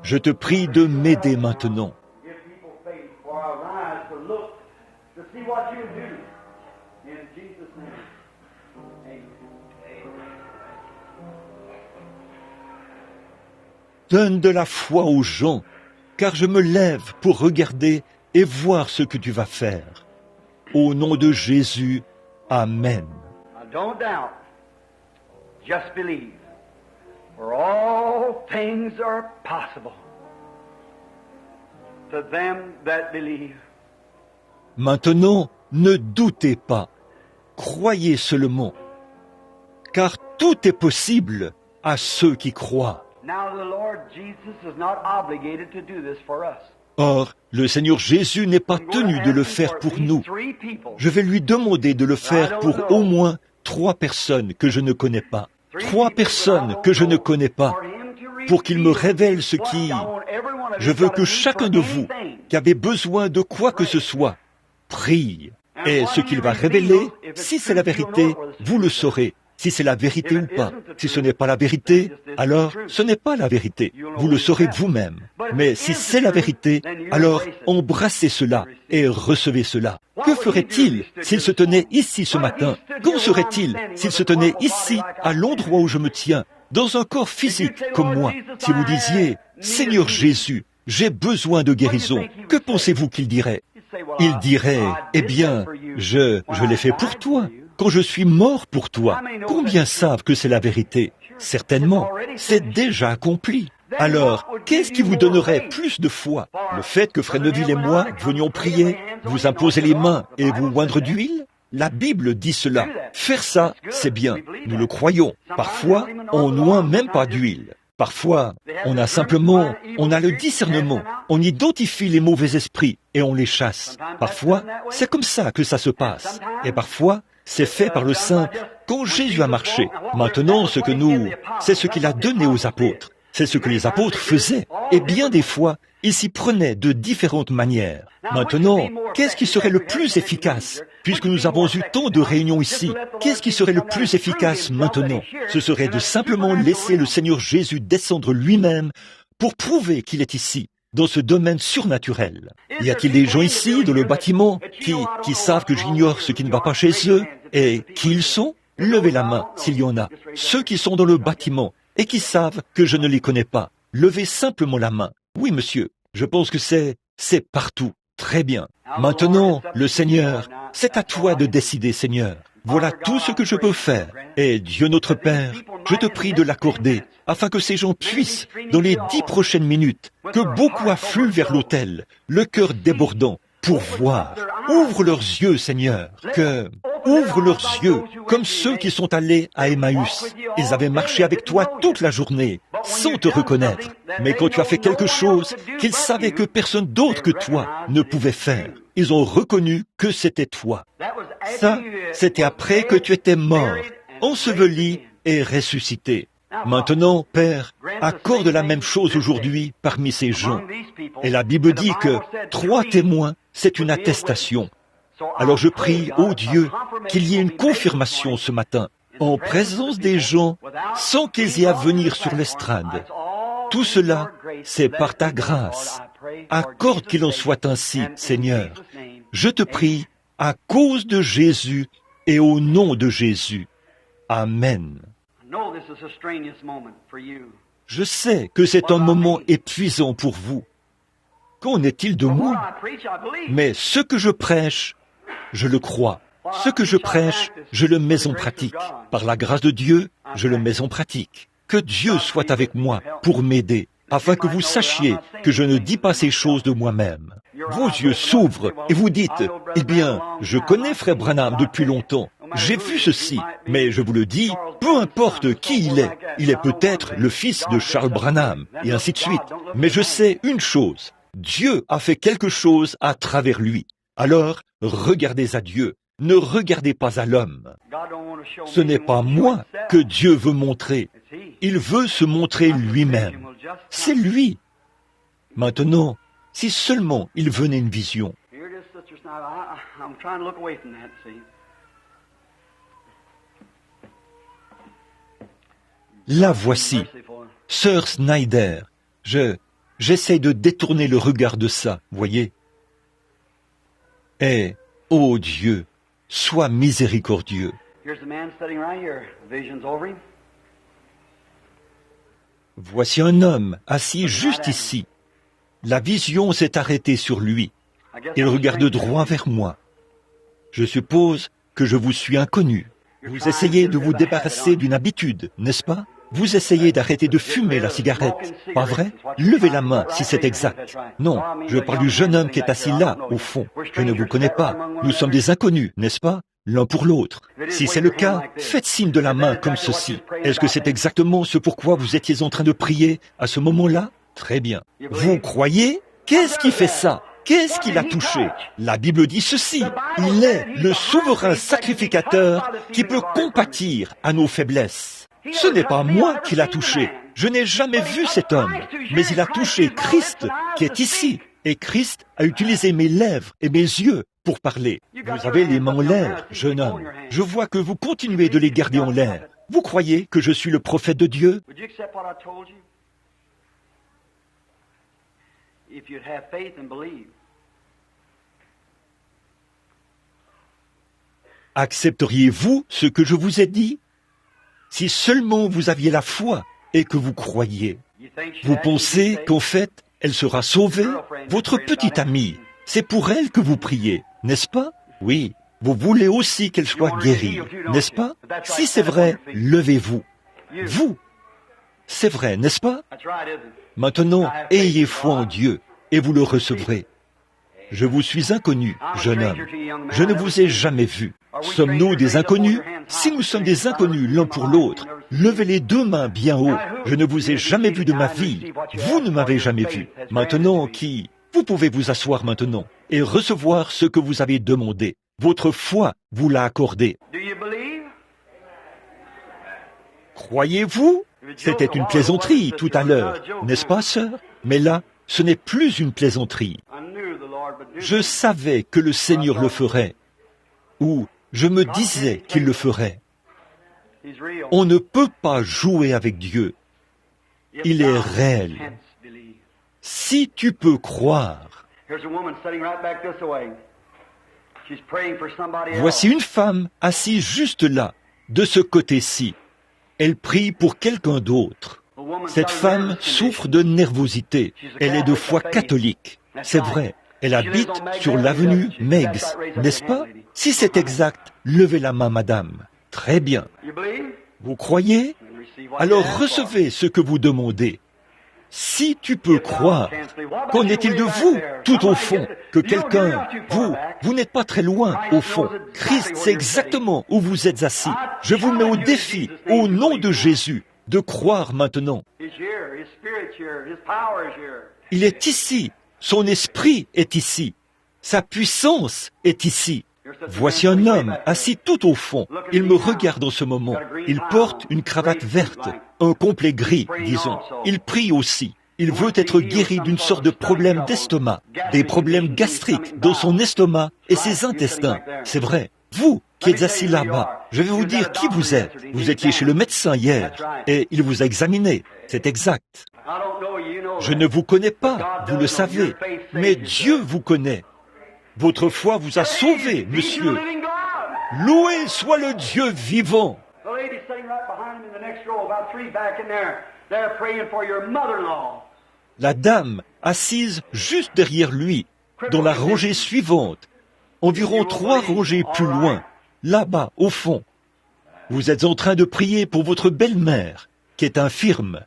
Je te prie de m'aider maintenant. Donne de la foi aux gens, car je me lève pour regarder et voir ce que tu vas faire. Au nom de Jésus, Amen. Don't doubt, just believe, for all things are possible to them that believe. Maintenant, ne doutez pas, croyez seulement, car tout est possible à ceux qui croient. Now the Lord Jesus is not obligated to do this for us. Or, le Seigneur Jésus n'est pas tenu de le faire pour nous. Je vais lui demander de le faire pour au moins 3 personnes que je ne connais pas. 3 personnes que je ne connais pas, pour qu'il me révèle ce qui... Je veux que chacun de vous, qui avez besoin de quoi que ce soit, prie. Et ce qu'il va révéler, si c'est la vérité, vous le saurez. Si c'est la vérité ou pas. Si ce n'est pas la vérité, alors ce n'est pas la vérité. Vous le saurez vous-même. Mais si c'est la vérité, alors embrassez cela et recevez cela. Que ferait-il s'il se tenait ici ce matin? Qu'en serait-il s'il se tenait ici, à l'endroit où je me tiens, dans un corps physique comme moi? Si vous disiez, Seigneur Jésus, j'ai besoin de guérison, que pensez-vous qu'il dirait? Il dirait, eh bien, je l'ai fait pour toi. Quand je suis mort pour toi, combien savent que c'est la vérité? Certainement, c'est déjà accompli. Alors, qu'est-ce qui vous donnerait plus de foi? Le fait que Frère Neville et moi venions prier, vous imposer les mains et vous oindre d'huile? La Bible dit cela. Faire ça, c'est bien. Nous le croyons. Parfois, on n'oint même pas d'huile. Parfois, on a le discernement. On identifie les mauvais esprits et on les chasse. Parfois, c'est comme ça que ça se passe. Et parfois, c'est fait par le simple quand Jésus a marché. Maintenant, c'est ce qu'il a donné aux apôtres. C'est ce que les apôtres faisaient. Et bien des fois, il s'y prenait de différentes manières. Maintenant, qu'est-ce qui serait le plus efficace? Puisque nous avons eu tant de réunions ici, qu'est-ce qui serait le plus efficace maintenant? Ce serait de simplement laisser le Seigneur Jésus descendre lui-même pour prouver qu'il est ici, dans ce domaine surnaturel. Y a-t-il des gens ici, dans le bâtiment, qui savent que j'ignore ce qui ne va pas chez eux? Et qui ils sont? Levez la main, s'il y en a. Ceux qui sont dans le bâtiment et qui savent que je ne les connais pas. Levez simplement la main. Oui, monsieur, je pense que c'est partout. Très bien. Maintenant, le Seigneur, c'est à toi de décider, Seigneur. Voilà tout ce que je peux faire. Et Dieu notre Père, je te prie de l'accorder, afin que ces gens puissent, dans les 10 prochaines minutes, que beaucoup affluent vers l'autel, le cœur débordant, pour voir. Ouvre leurs yeux, Seigneur, ouvre leurs yeux, comme ceux qui sont allés à Emmaüs. Ils avaient marché avec toi toute la journée, sans te reconnaître. Mais quand tu as fait quelque chose qu'ils savaient que personne d'autre que toi ne pouvait faire, ils ont reconnu que c'était toi. Ça, c'était après que tu étais mort, enseveli et ressuscité. Maintenant, Père, accorde la même chose aujourd'hui parmi ces gens. Et la Bible dit que 3 témoins, c'est une attestation. Alors je prie, ô Dieu, qu'il y ait une confirmation ce matin, en présence des gens, sans qu'ils aient à venir sur l'estrade. Tout cela, c'est par ta grâce. Accorde qu'il en soit ainsi, Seigneur. Je te prie, à cause de Jésus et au nom de Jésus. Amen. Je sais que c'est un moment épuisant pour vous. Qu'en est-il de moi? Mais ce que je prêche, je le crois. Ce que je prêche, je le mets en pratique. Par la grâce de Dieu, je le mets en pratique. Que Dieu soit avec moi pour m'aider, afin que vous sachiez que je ne dis pas ces choses de moi-même. Vos yeux s'ouvrent et vous dites, « Eh bien, je connais Frère Branham depuis longtemps. J'ai vu ceci, mais je vous le dis, peu importe qui il est peut-être le fils de Charles Branham, et ainsi de suite. Mais je sais une chose, Dieu a fait quelque chose à travers lui. Alors, regardez à Dieu, ne regardez pas à l'homme. Ce n'est pas moi que Dieu veut montrer, il veut se montrer lui-même. C'est lui. Maintenant, si seulement il venait une vision. La voici, Sœur Snyder. J'essaie de détourner le regard de ça, voyez. Et, ô Dieu, sois miséricordieux. Voici un homme assis juste ici. La vision s'est arrêtée sur lui. Il regarde droit vers moi. Je suppose que je vous suis inconnu. Vous essayez de vous débarrasser d'une habitude, n'est-ce pas? Vous essayez d'arrêter de fumer la cigarette, pas vrai? Levez la main si c'est exact. Non, je parle du jeune homme qui est assis là, au fond. Je ne vous connais pas. Nous sommes des inconnus, n'est-ce pas? L'un pour l'autre. Si c'est le cas, faites signe de la main comme ceci. Est-ce que c'est exactement ce pourquoi vous étiez en train de prier à ce moment-là? Très bien. Vous croyez? Qu'est-ce qui fait ça? Qu'est-ce qui l'a touché? La Bible dit ceci. Il est le souverain sacrificateur qui peut compatir à nos faiblesses. Ce n'est pas moi qui l'a touché. Je n'ai jamais vu cet homme. Mais il a touché Christ qui est ici. Et Christ a utilisé mes lèvres et mes yeux pour parler. Vous avez les mains en l'air, jeune homme. Je vois que vous continuez de les garder en l'air. Vous croyez que je suis le prophète de Dieu? Accepteriez-vous ce que je vous ai dit? Si seulement vous aviez la foi et que vous croyiez. Vous pensez qu'en fait, elle sera sauvée? Votre petite amie, c'est pour elle que vous priez, n'est-ce pas? Oui, vous voulez aussi qu'elle soit guérie, n'est-ce pas? Si c'est vrai, levez-vous. Vous, c'est vrai, n'est-ce pas? Maintenant, ayez foi en Dieu et vous le recevrez. Je vous suis inconnu, jeune homme. Je ne vous ai jamais vu. Sommes-nous des inconnus? Si nous sommes des inconnus l'un pour l'autre, levez les 2 mains bien haut. Je ne vous ai jamais vu de ma vie. Vous ne m'avez jamais vu. Maintenant, qui? Vous pouvez vous asseoir maintenant et recevoir ce que vous avez demandé. Votre foi vous l'a accordé. Croyez-vous? C'était une plaisanterie tout à l'heure, n'est-ce pas, sœur? Mais là, ce n'est plus une plaisanterie. Je savais que le Seigneur le ferait, ou je me disais qu'il le ferait. On ne peut pas jouer avec Dieu. Il est réel. Si tu peux croire. Voici une femme assise juste là, de ce côté-ci. Elle prie pour quelqu'un d'autre. Cette femme souffre de nervosité. Elle est de foi catholique. C'est vrai. Elle habite sur l'avenue Meigs, n'est-ce pas? Si c'est exact, levez la main, madame. Très bien. Vous croyez? Alors recevez ce que vous demandez. Si tu peux croire, qu'en est-il de vous, tout au fond, que quelqu'un, vous n'êtes pas très loin, au fond. Christ sait exactement où vous êtes assis. Je vous mets au défi, au nom de Jésus, de croire maintenant. Il est ici, son esprit est ici, sa puissance est ici. Voici un homme assis tout au fond. Il me regarde en ce moment. Il porte une cravate verte, un complet gris, disons. Il prie aussi. Il veut être guéri d'une sorte de problème d'estomac, des problèmes gastriques dans son estomac et ses intestins. C'est vrai. Vous qui êtes assis là-bas, je vais vous dire qui vous êtes. Vous étiez chez le médecin hier et il vous a examiné. C'est exact. Je ne vous connais pas, vous le savez, mais Dieu vous connaît. Votre foi vous a sauvé, monsieur. Loué soit le Dieu vivant. La dame assise juste derrière lui, dans la rangée suivante, environ 3 rangées plus loin, là-bas, au fond. Vous êtes en train de prier pour votre belle-mère, qui est infirme.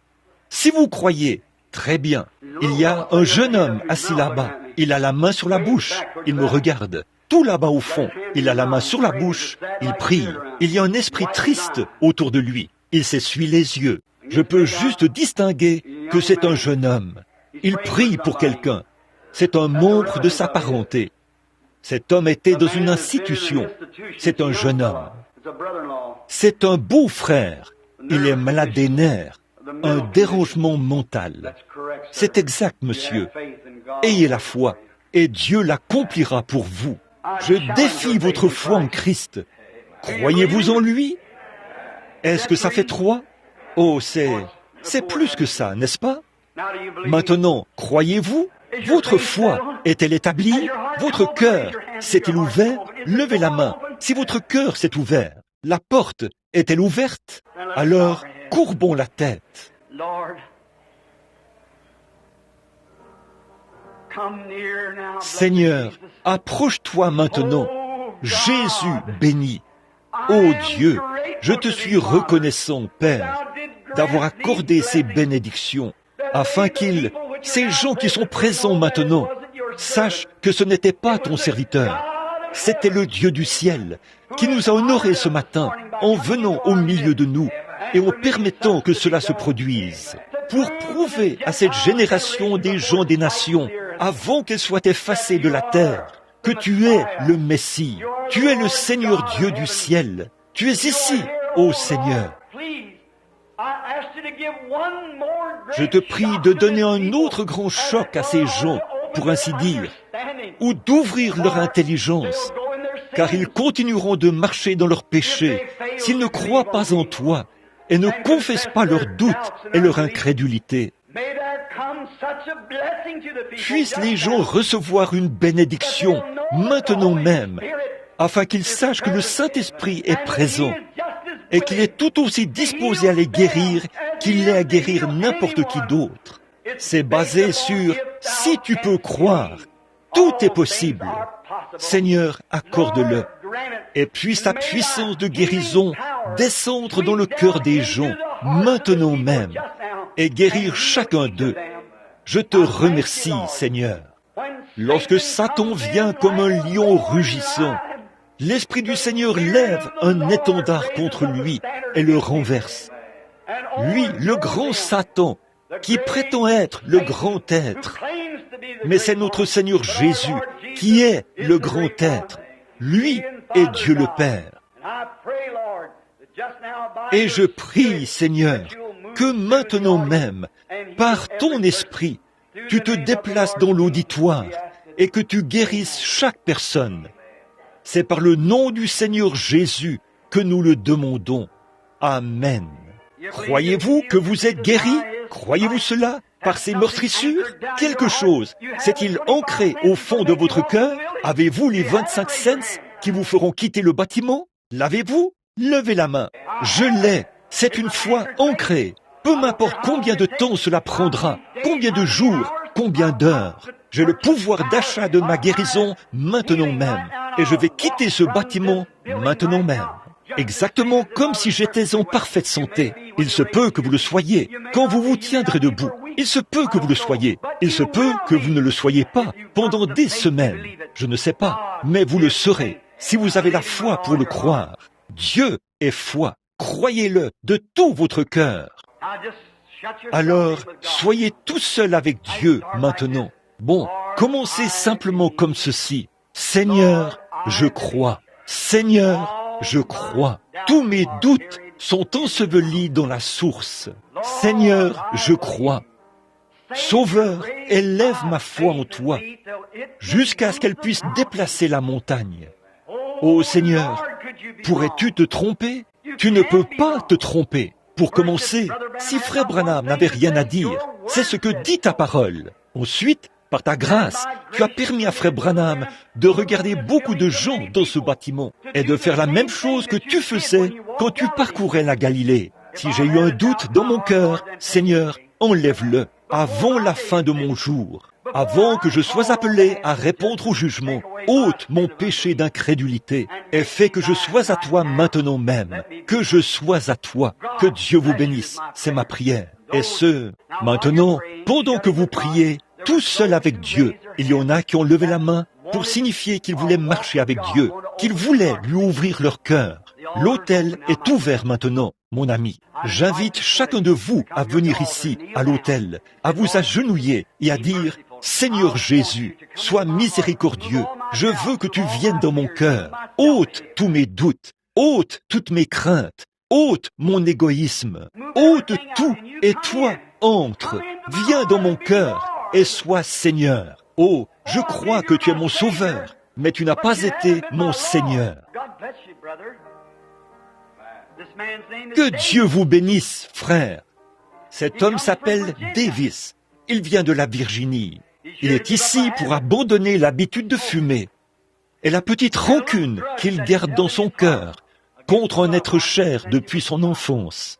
Si vous croyez, très bien. Il y a un jeune homme assis là-bas. Il a la main sur la bouche. Il me regarde. Tout là-bas au fond. Il a la main sur la bouche. Il prie. Il y a un esprit triste autour de lui. Il s'essuie les yeux. Je peux juste distinguer que c'est un jeune homme. Il prie pour quelqu'un. C'est un membre de sa parenté. Cet homme était dans une institution. C'est un jeune homme. C'est un beau-frère. Il est malade des nerfs. Un dérangement mental. C'est exact, monsieur. Ayez la foi, et Dieu l'accomplira pour vous. Je défie votre foi en Christ. Croyez-vous en lui? Est-ce que ça fait 3? Oh, c'est plus que ça, n'est-ce pas? Maintenant, croyez-vous? Votre foi est-elle établie? Votre cœur s'est-il ouvert? Levez la main. Si votre cœur s'est ouvert, la porte est-elle ouverte? Alors, courbons la tête. Seigneur, approche-toi maintenant. Jésus béni. Ô Dieu, je te suis reconnaissant, Père, d'avoir accordé ces bénédictions, afin ces gens qui sont présents maintenant, sachent que ce n'était pas ton serviteur, c'était le Dieu du ciel, qui nous a honorés ce matin en venant au milieu de nous et en permettant que cela se produise, pour prouver à cette génération des gens des nations, avant qu'elle soit effacée de la terre, que tu es le Messie, tu es le Seigneur Dieu du ciel, tu es ici, ô Seigneur. Je te prie de donner un autre grand choc à ces gens, pour ainsi dire, ou d'ouvrir leur intelligence, car ils continueront de marcher dans leurs péchés s'ils ne croient pas en toi et ne confessent pas leurs doutes et leur incrédulité. Puissent les gens recevoir une bénédiction maintenant même, afin qu'ils sachent que le Saint-Esprit est présent et qu'il est tout aussi disposé à les guérir qu'il l'est à guérir n'importe qui d'autre. C'est basé sur « si tu peux croire ». Tout est possible. Seigneur, accorde-le. Et puisse ta puissance de guérison descendre dans le cœur des gens, maintenant même, et guérir chacun d'eux. Je te remercie, Seigneur. Lorsque Satan vient comme un lion rugissant, l'Esprit du Seigneur lève un étendard contre lui et le renverse. Lui, le grand Satan, qui prétend être le grand être. Mais c'est notre Seigneur Jésus qui est le grand être. Lui est Dieu le Père. Et je prie, Seigneur, que maintenant même, par ton esprit, tu te déplaces dans l'auditoire et que tu guérisses chaque personne. C'est par le nom du Seigneur Jésus que nous le demandons. Amen. Croyez-vous que vous êtes guéris? Croyez-vous cela? Par ces meurtrissures? Quelque chose s'est-il ancré au fond de votre cœur? Avez-vous les 25 cents qui vous feront quitter le bâtiment? L'avez-vous? Levez la main. Je l'ai. C'est une foi ancrée. Peu m'importe combien de temps cela prendra, combien de jours, combien d'heures. J'ai le pouvoir d'achat de ma guérison maintenant même. Et je vais quitter ce bâtiment maintenant même. Exactement comme si j'étais en parfaite santé. Il se peut que vous le soyez quand vous vous tiendrez debout. Il se peut que vous le soyez. Il se peut que vous ne le soyez pas pendant des semaines. Je ne sais pas, mais vous le serez si vous avez la foi pour le croire. Dieu est foi. Croyez-le de tout votre cœur. Alors, soyez tout seul avec Dieu maintenant. Bon, commencez simplement comme ceci. Seigneur, je crois. Seigneur, je crois. Tous mes doutes sont ensevelis dans la source. Seigneur, je crois. Sauveur, élève ma foi en toi, jusqu'à ce qu'elle puisse déplacer la montagne. Ô Seigneur, pourrais-tu te tromper? Tu ne peux pas te tromper. Pour commencer, si Frère Branham n'avait rien à dire, c'est ce que dit ta parole. Ensuite, par ta grâce, tu as permis à Frère Branham de regarder beaucoup de gens dans ce bâtiment et de faire la même chose que tu faisais quand tu parcourais la Galilée. Si j'ai eu un doute dans mon cœur, Seigneur, enlève-le avant la fin de mon jour, avant que je sois appelé à répondre au jugement. Ôte mon péché d'incrédulité et fais que je sois à toi maintenant même, que je sois à toi. Que Dieu vous bénisse, c'est ma prière. Et ce, maintenant, pendant que vous priez, tout seul avec Dieu, il y en a qui ont levé la main pour signifier qu'ils voulaient marcher avec Dieu, qu'ils voulaient lui ouvrir leur cœur. L'autel est ouvert maintenant, mon ami. J'invite chacun de vous à venir ici, à l'autel, à vous agenouiller et à dire « Seigneur Jésus, sois miséricordieux, je veux que tu viennes dans mon cœur, ôte tous mes doutes, ôte toutes mes craintes, ôte mon égoïsme, ôte tout et toi, entre, viens dans mon cœur et sois Seigneur. Oh, je crois que tu es mon Sauveur, mais tu n'as pas été mon Seigneur. » Que Dieu vous bénisse, frère. Cet homme s'appelle Davis. Il vient de la Virginie. Il est ici pour abandonner l'habitude de fumer et la petite rancune qu'il garde dans son cœur contre un être cher depuis son enfance.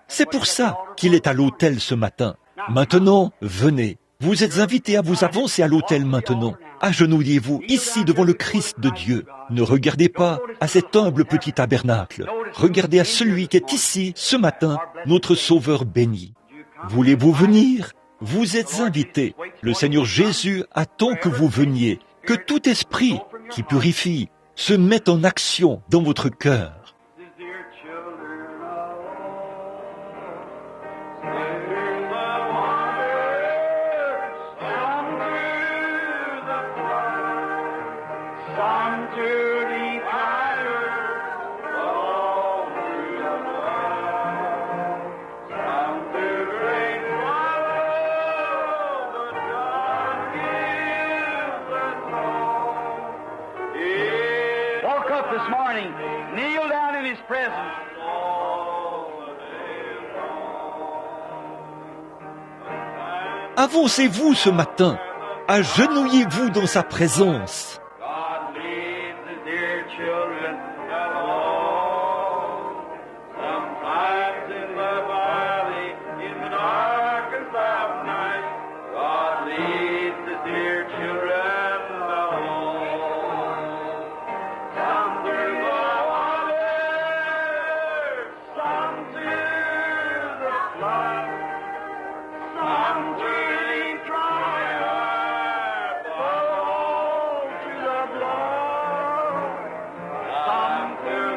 C'est pour ça qu'il est à l'autel ce matin. Maintenant, venez. Vous êtes invités à vous avancer à l'autel maintenant. Agenouillez-vous ici devant le Christ de Dieu. Ne regardez pas à cet humble petit tabernacle. Regardez à celui qui est ici ce matin, notre Sauveur béni. Voulez-vous venir? Vous êtes invités. Le Seigneur Jésus attend que vous veniez, que tout esprit qui purifie se mette en action dans votre cœur. This morning, kneel down in His presence. Avancez-vous ce matin, agenouillez-vous dans sa présence. God leads His dear children alone. Sometimes in the valley, in the darkest of night, God leads His dear children alone. Some through the water, some through the flood, some turning triumph, all to the blood, some through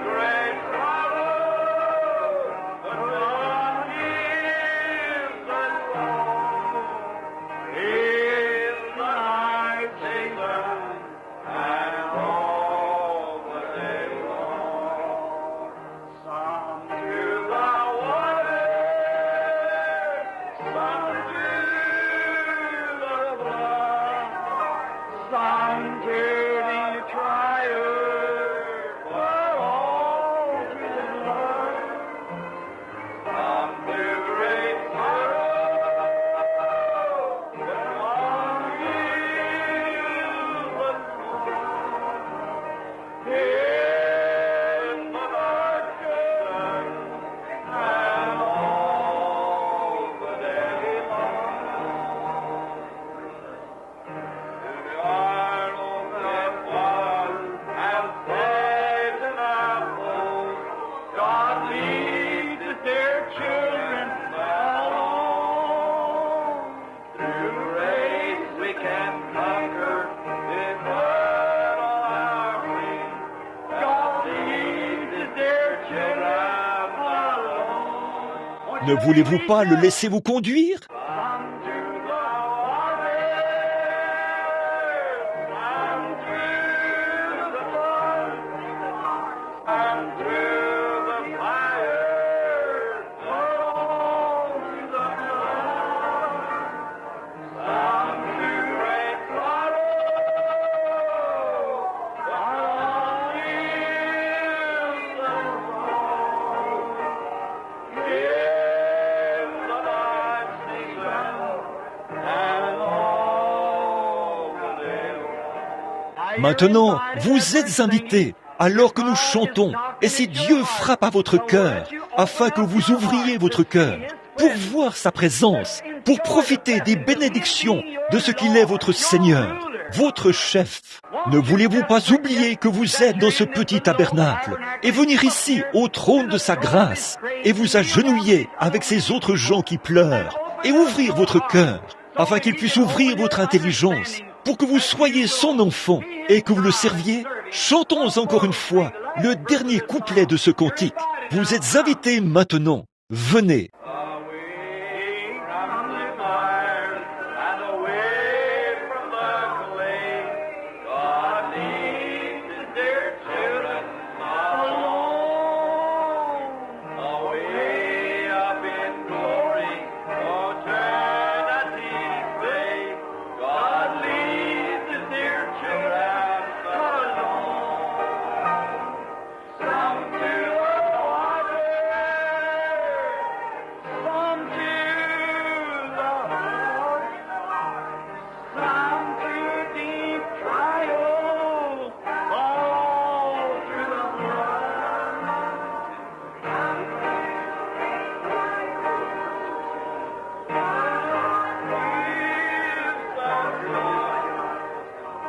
in the darkness and all the day long. The arnold that was and Satan apples, God leads his dear children along. Through race we can conquer eternal harmony. God leads his dear children along. Ne voulez-vous pas le laisser vous conduire? Come to the water, come through the flood, and through the fire, on the blood. Some to great sorrow, while in the road, in the night season, and all the day long. Maintenant, vous êtes invités, alors que nous chantons, et si Dieu frappe à votre cœur, afin que vous ouvriez votre cœur, pour voir sa présence, pour profiter des bénédictions de ce qu'il est votre Seigneur, votre chef. Ne voulez-vous pas oublier que vous êtes dans ce petit tabernacle, et venir ici, au trône de sa grâce, et vous agenouiller avec ces autres gens qui pleurent, et ouvrir votre cœur, afin qu'il puisse ouvrir votre intelligence, pour que vous soyez son enfant et que vous le serviez? Chantons encore une fois le dernier couplet de ce cantique. Vous êtes invités maintenant. Venez. Away from the fire and away from the clay, God leads his dear children along. Away up in glory, eternity's day, God leads his dear children along. Some to the water, some to the heart, some to deep trial, all through the blood.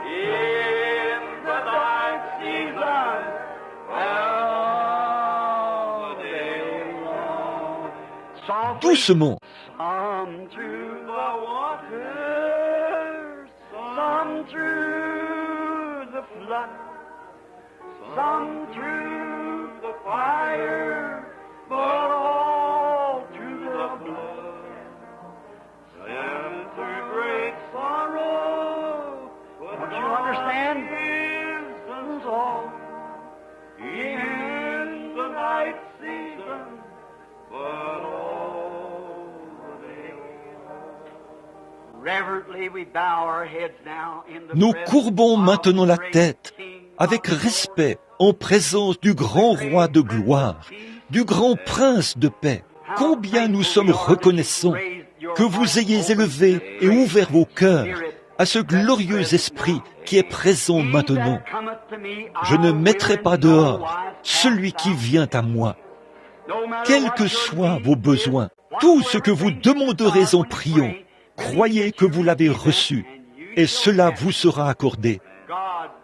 In the night season, all day long. Doucement. Some through the water, some through the flood, some through the fire, but all through the blood. Some through great sorrow, don't you understand? Reasons all in the night season, but all the day. Reverently we bow our heads now in the Nous presence courbons of maintenant la great tête, King avec of respect, en présence du grand roi de gloire, du grand prince de paix. Combien nous sommes reconnaissants que vous ayez élevé et ouvert vos cœurs à ce glorieux esprit qui est présent maintenant. Je ne mettrai pas dehors celui qui vient à moi. Quels que soient vos besoins, tout ce que vous demanderez en priant, croyez que vous l'avez reçu, et cela vous sera accordé.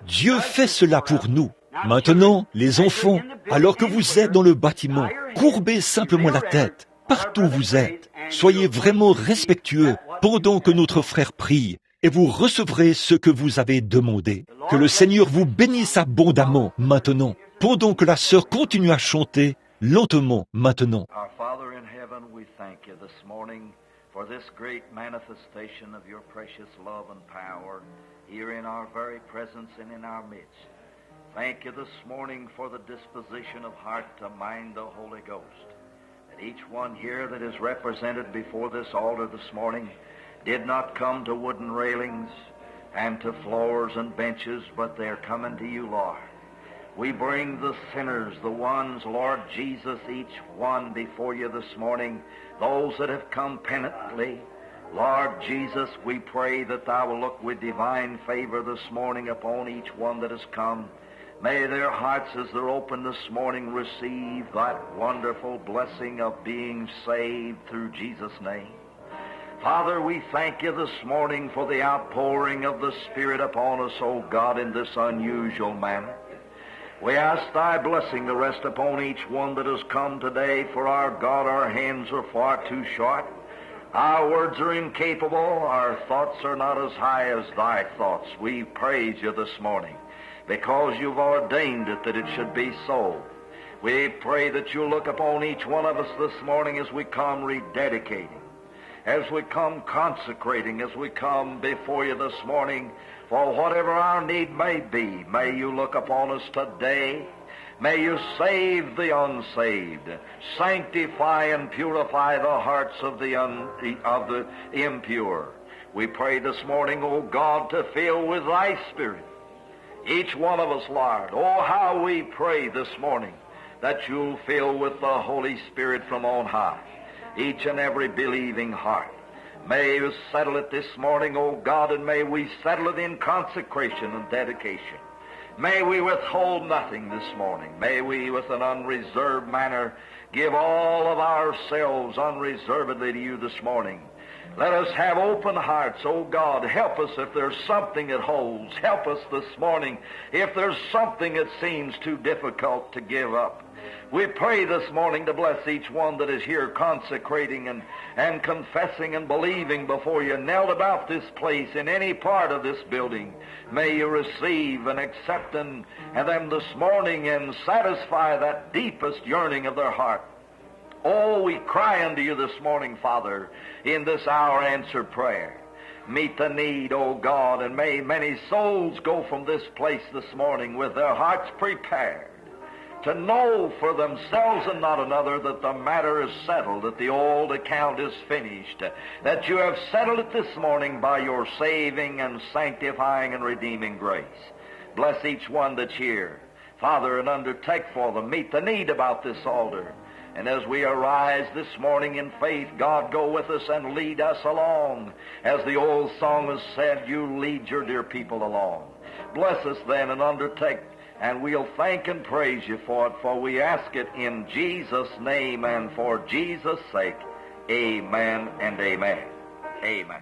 Dieu fait cela pour nous. Maintenant, les enfants, alors que vous êtes dans le bâtiment, courbez simplement la tête, partout où vous êtes. Soyez vraiment respectueux pendant que notre frère prie, et vous recevrez ce que vous avez demandé. Que le Seigneur vous bénisse abondamment maintenant, pendant que la sœur continue à chanter lentement maintenant. Our Father in heaven, we thank you this morning for this great manifestation of your precious love and power here in our very presence and in our midst. Thank you this morning for the disposition of heart to mind the Holy Ghost. That each one here that is represented before this altar this morning did not come to wooden railings and to floors and benches, but they're coming to you, Lord. We bring the sinners, the ones, Lord Jesus, each one before you this morning, those that have come penitently. Lord Jesus, we pray that thou will look with divine favor this morning upon each one that has come. May their hearts, as they're open this morning, receive that wonderful blessing of being saved through Jesus' name. Father, we thank you this morning for the outpouring of the Spirit upon us, O God, in this unusual manner. We ask thy blessing to rest upon each one that has come today, for our God, our hands are far too short. Our words are incapable. Our thoughts are not as high as thy thoughts. We praise you this morning because you've ordained it that it should be so. We pray that you'll look upon each one of us this morning as we come rededicating, as we come consecrating, as we come before you this morning for whatever our need may be. May you look upon us today. May you save the unsaved, sanctify and purify the hearts of the impure. We pray this morning, O God, to fill with thy Spirit each one of us, Lord. Oh, how we pray this morning that you'll fill with the Holy Spirit from on high each and every believing heart. May you settle it this morning, O God, and may we settle it in consecration and dedication. May we withhold nothing this morning. May we, with an unreserved manner, give all of ourselves unreservedly to you this morning. Let us have open hearts, O God. Help us if there's something that holds. Help us this morning if there's something that seems too difficult to give up. We pray this morning to bless each one that is here consecrating and confessing and believing before you, knelt about this place in any part of this building. May you receive and accept them this morning and satisfy that deepest yearning of their heart. Oh, we cry unto you this morning, Father, in this hour answer prayer. Meet the need, O God, and may many souls go from this place this morning with their hearts prepared to know for themselves and not another that the matter is settled, that the old account is finished, that you have settled it this morning by your saving and sanctifying and redeeming grace. Bless each one that's here, Father, and undertake for them. Meet the need about this altar. And as we arise this morning in faith, God, go with us and lead us along. As the old song has said, you lead your dear people along. Bless us then and undertake, and we'll thank and praise you for it, for we ask it in Jesus' name and for Jesus' sake. Amen and amen. Amen.